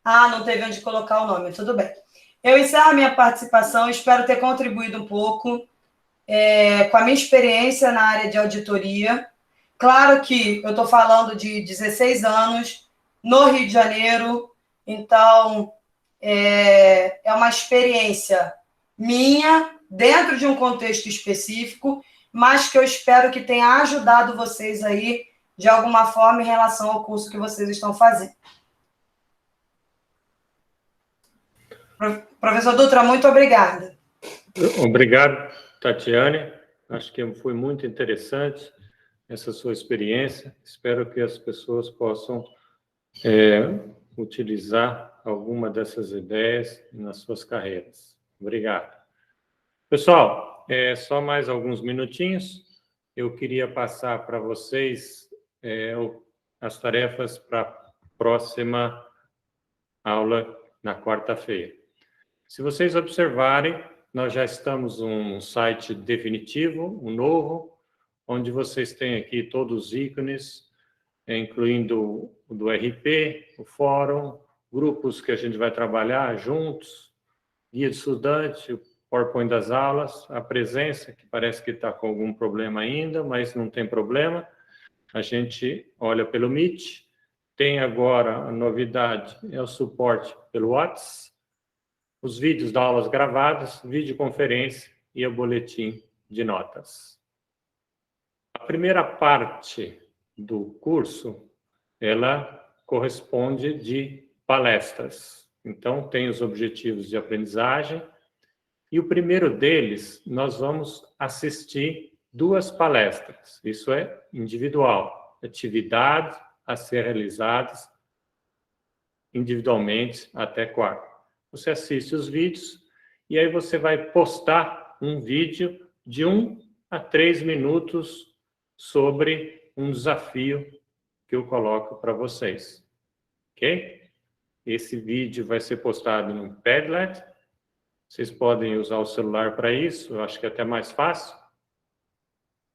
Ah, não teve onde colocar o nome, tudo bem. Eu encerro a minha participação, espero ter contribuído um pouco com a minha experiência na área de auditoria. Claro que eu estou falando de 16 anos, no Rio de Janeiro, então é uma experiência minha, dentro de um contexto específico, mas que eu espero que tenha ajudado vocês aí, de alguma forma, em relação ao curso que vocês estão fazendo. Professor Dutra, muito obrigada. Obrigado, Tatiane. Acho que foi muito interessante essa sua experiência. Espero que as pessoas possam utilizar alguma dessas ideias nas suas carreiras. Obrigado. Pessoal, só mais alguns minutinhos. Eu queria passar para vocês as tarefas para a próxima aula na quarta-feira. Se vocês observarem, nós já estamos um site definitivo, um novo, onde vocês têm aqui todos os ícones, incluindo o do RP, o fórum, grupos que a gente vai trabalhar juntos, guia de estudante, o PowerPoint das aulas, a presença, que parece que está com algum problema ainda, mas não tem problema. A gente olha pelo Meet. Tem agora a novidade, é o suporte pelo WhatsApp, os vídeos das aulas gravadas, videoconferência e o boletim de notas. A primeira parte do curso, ela corresponde de palestras. Então, tem os objetivos de aprendizagem, e o primeiro deles, nós vamos assistir 2 palestras. Isso é individual, atividades a ser realizadas individualmente até quarta. Você assiste os vídeos e aí você vai postar um vídeo de 1 a 3 minutos sobre um desafio que eu coloco para vocês, ok? Esse vídeo vai ser postado no Padlet. Vocês podem usar o celular para isso, eu acho que é até mais fácil.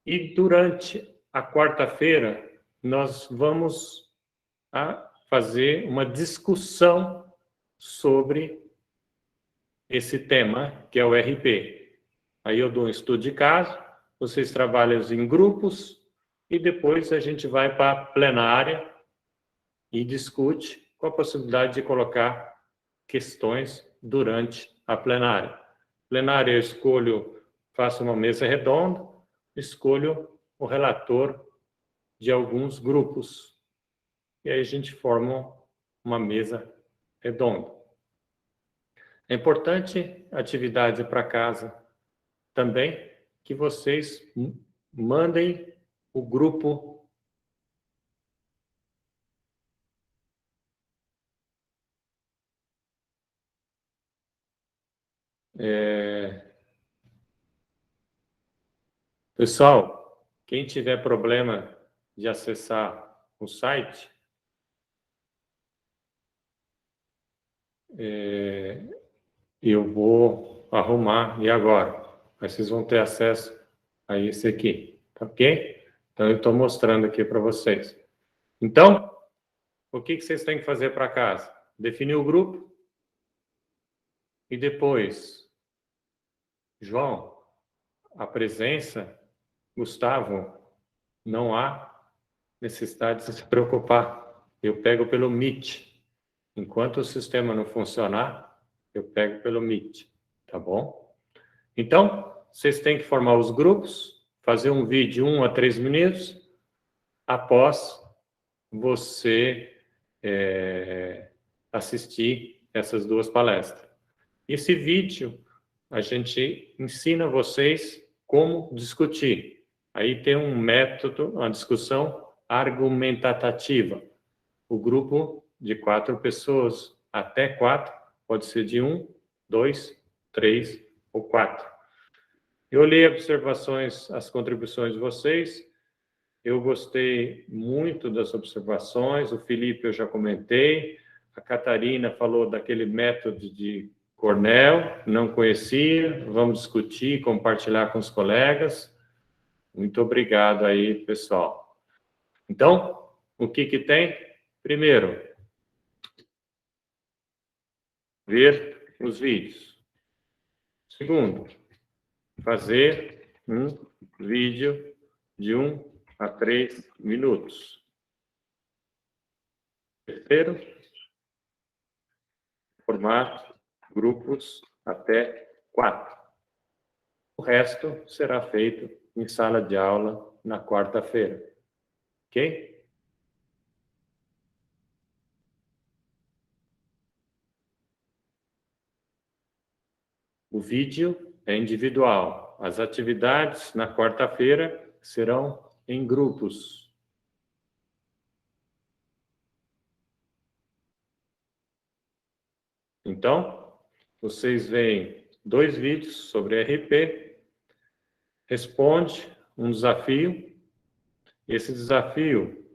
E durante a quarta-feira, nós vamos fazer uma discussão sobre esse tema, que é o RP. Aí eu dou um estudo de caso, vocês trabalham em grupos, e depois a gente vai para a plenária e discute com a possibilidade de colocar questões durante a plenária. Plenária eu escolho, faço uma mesa redonda, escolho o relator de alguns grupos. E aí a gente forma uma mesa redonda. É importante, atividade para casa também, que vocês mandem o grupo pessoal, quem tiver problema de acessar o site, eu vou arrumar, e agora? Aí vocês vão ter acesso a esse aqui, tá ok? Então, eu estou mostrando aqui para vocês. Então, o que vocês têm que fazer para casa? Definir o grupo, e depois, João, a presença, Gustavo, não há necessidade de se preocupar. Eu pego pelo Meet. Enquanto o sistema não funcionar, eu pego pelo Meet, tá bom? Então, vocês têm que formar os grupos, fazer um vídeo 1 a 3 minutos, após você assistir essas 2 palestras. Esse vídeo, a gente ensina vocês como discutir. Aí tem um método, uma discussão argumentativa. O grupo de 4 pessoas, até 4, pode ser de 1, 2, 3 ou 4. Eu li observações, as contribuições de vocês. Eu gostei muito das observações. O Felipe eu já comentei. A Catarina falou daquele método de Cornell, não conhecia. Vamos discutir, compartilhar com os colegas. Muito obrigado aí, pessoal. Então, o que tem? Primeiro, ver os vídeos. Segundo, fazer um vídeo de 1 a 3 minutos. Terceiro, formar grupos até 4. O resto será feito em sala de aula na quarta-feira. Ok? O vídeo é individual. As atividades na quarta-feira serão em grupos. Então, vocês veem 2 vídeos sobre RP, responde um desafio. Esse desafio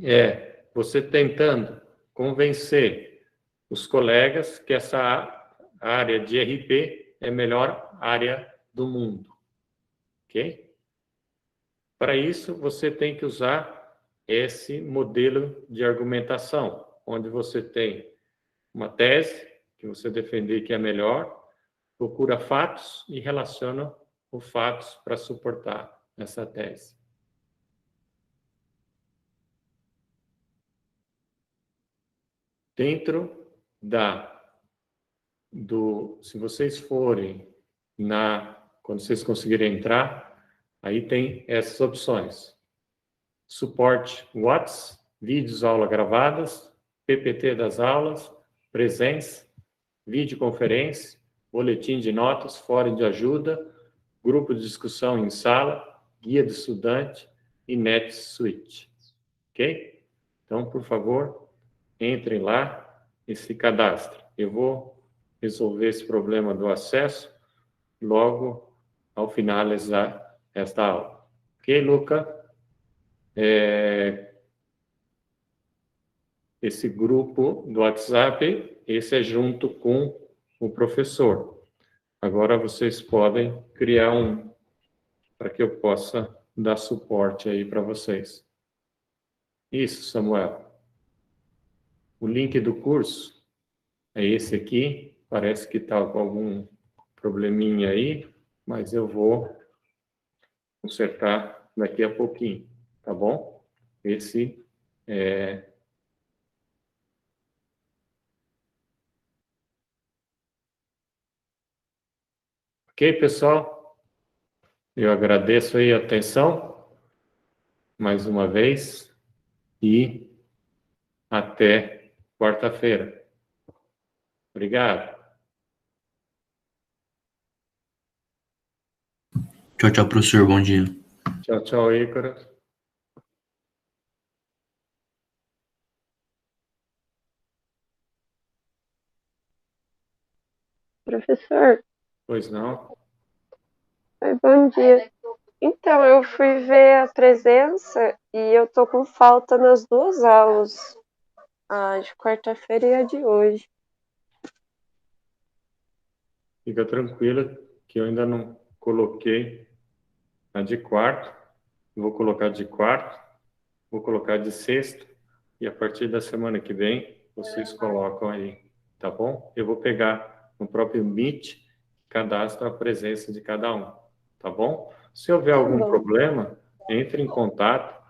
é você tentando convencer os colegas que essa área de RP é a melhor área do mundo. Ok? Para isso, você tem que usar esse modelo de argumentação, onde você tem uma tese, que você defender que é melhor, procura fatos e relaciona os fatos para suportar essa tese. Dentro se vocês forem quando vocês conseguirem entrar, aí tem essas opções. Suporte Whats, vídeos aula gravadas, PPT das aulas, presença, videoconferência, boletim de notas, fórum de ajuda, grupo de discussão em sala, guia do estudante e NetSuite. Ok? Então, por favor, entrem lá e se cadastrem. Eu vou resolver esse problema do acesso logo ao finalizar esta aula. Ok, Luca? Esse grupo do WhatsApp, esse é junto com o professor. Agora vocês podem criar para que eu possa dar suporte aí para vocês. Isso, Samuel. O link do curso é esse aqui. Parece que está com algum probleminha aí, mas eu vou consertar daqui a pouquinho, tá bom? Esse é... Ok, pessoal? Eu agradeço aí a atenção, mais uma vez, e até quarta-feira. Obrigado. Tchau, tchau, professor. Bom dia. Tchau, tchau, Ícaro. Professor, Pois não? oi, bom dia. Então, eu fui ver a presença e eu tô com falta nas duas aulas, a de quarta-feira e a de hoje. Fica tranquila que eu ainda não coloquei a de quarto. Vou colocar de quarto, vou colocar de sexto, e a partir da semana que vem vocês colocam aí, tá bom? Eu vou pegar no próprio Meet, cadastro a presença de cada um, tá bom? Se houver algum problema, entre em contato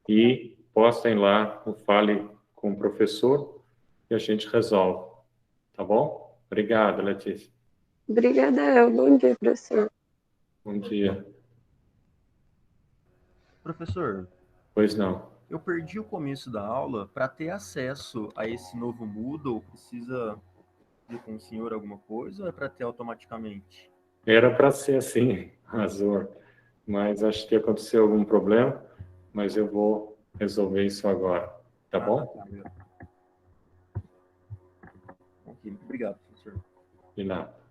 e postem lá o Fale com o professor e a gente resolve, tá bom? Obrigado, Letícia. Obrigada, bom dia, professor. Bom dia. Professor, Pois não. eu perdi o começo da aula. Para ter acesso a esse novo Moodle, precisa ir com o senhor alguma coisa ou é para ter automaticamente? Era para ser assim, Azor, mas acho que aconteceu algum problema, mas eu vou resolver isso agora, tá bom? Ok, obrigado, professor. De nada.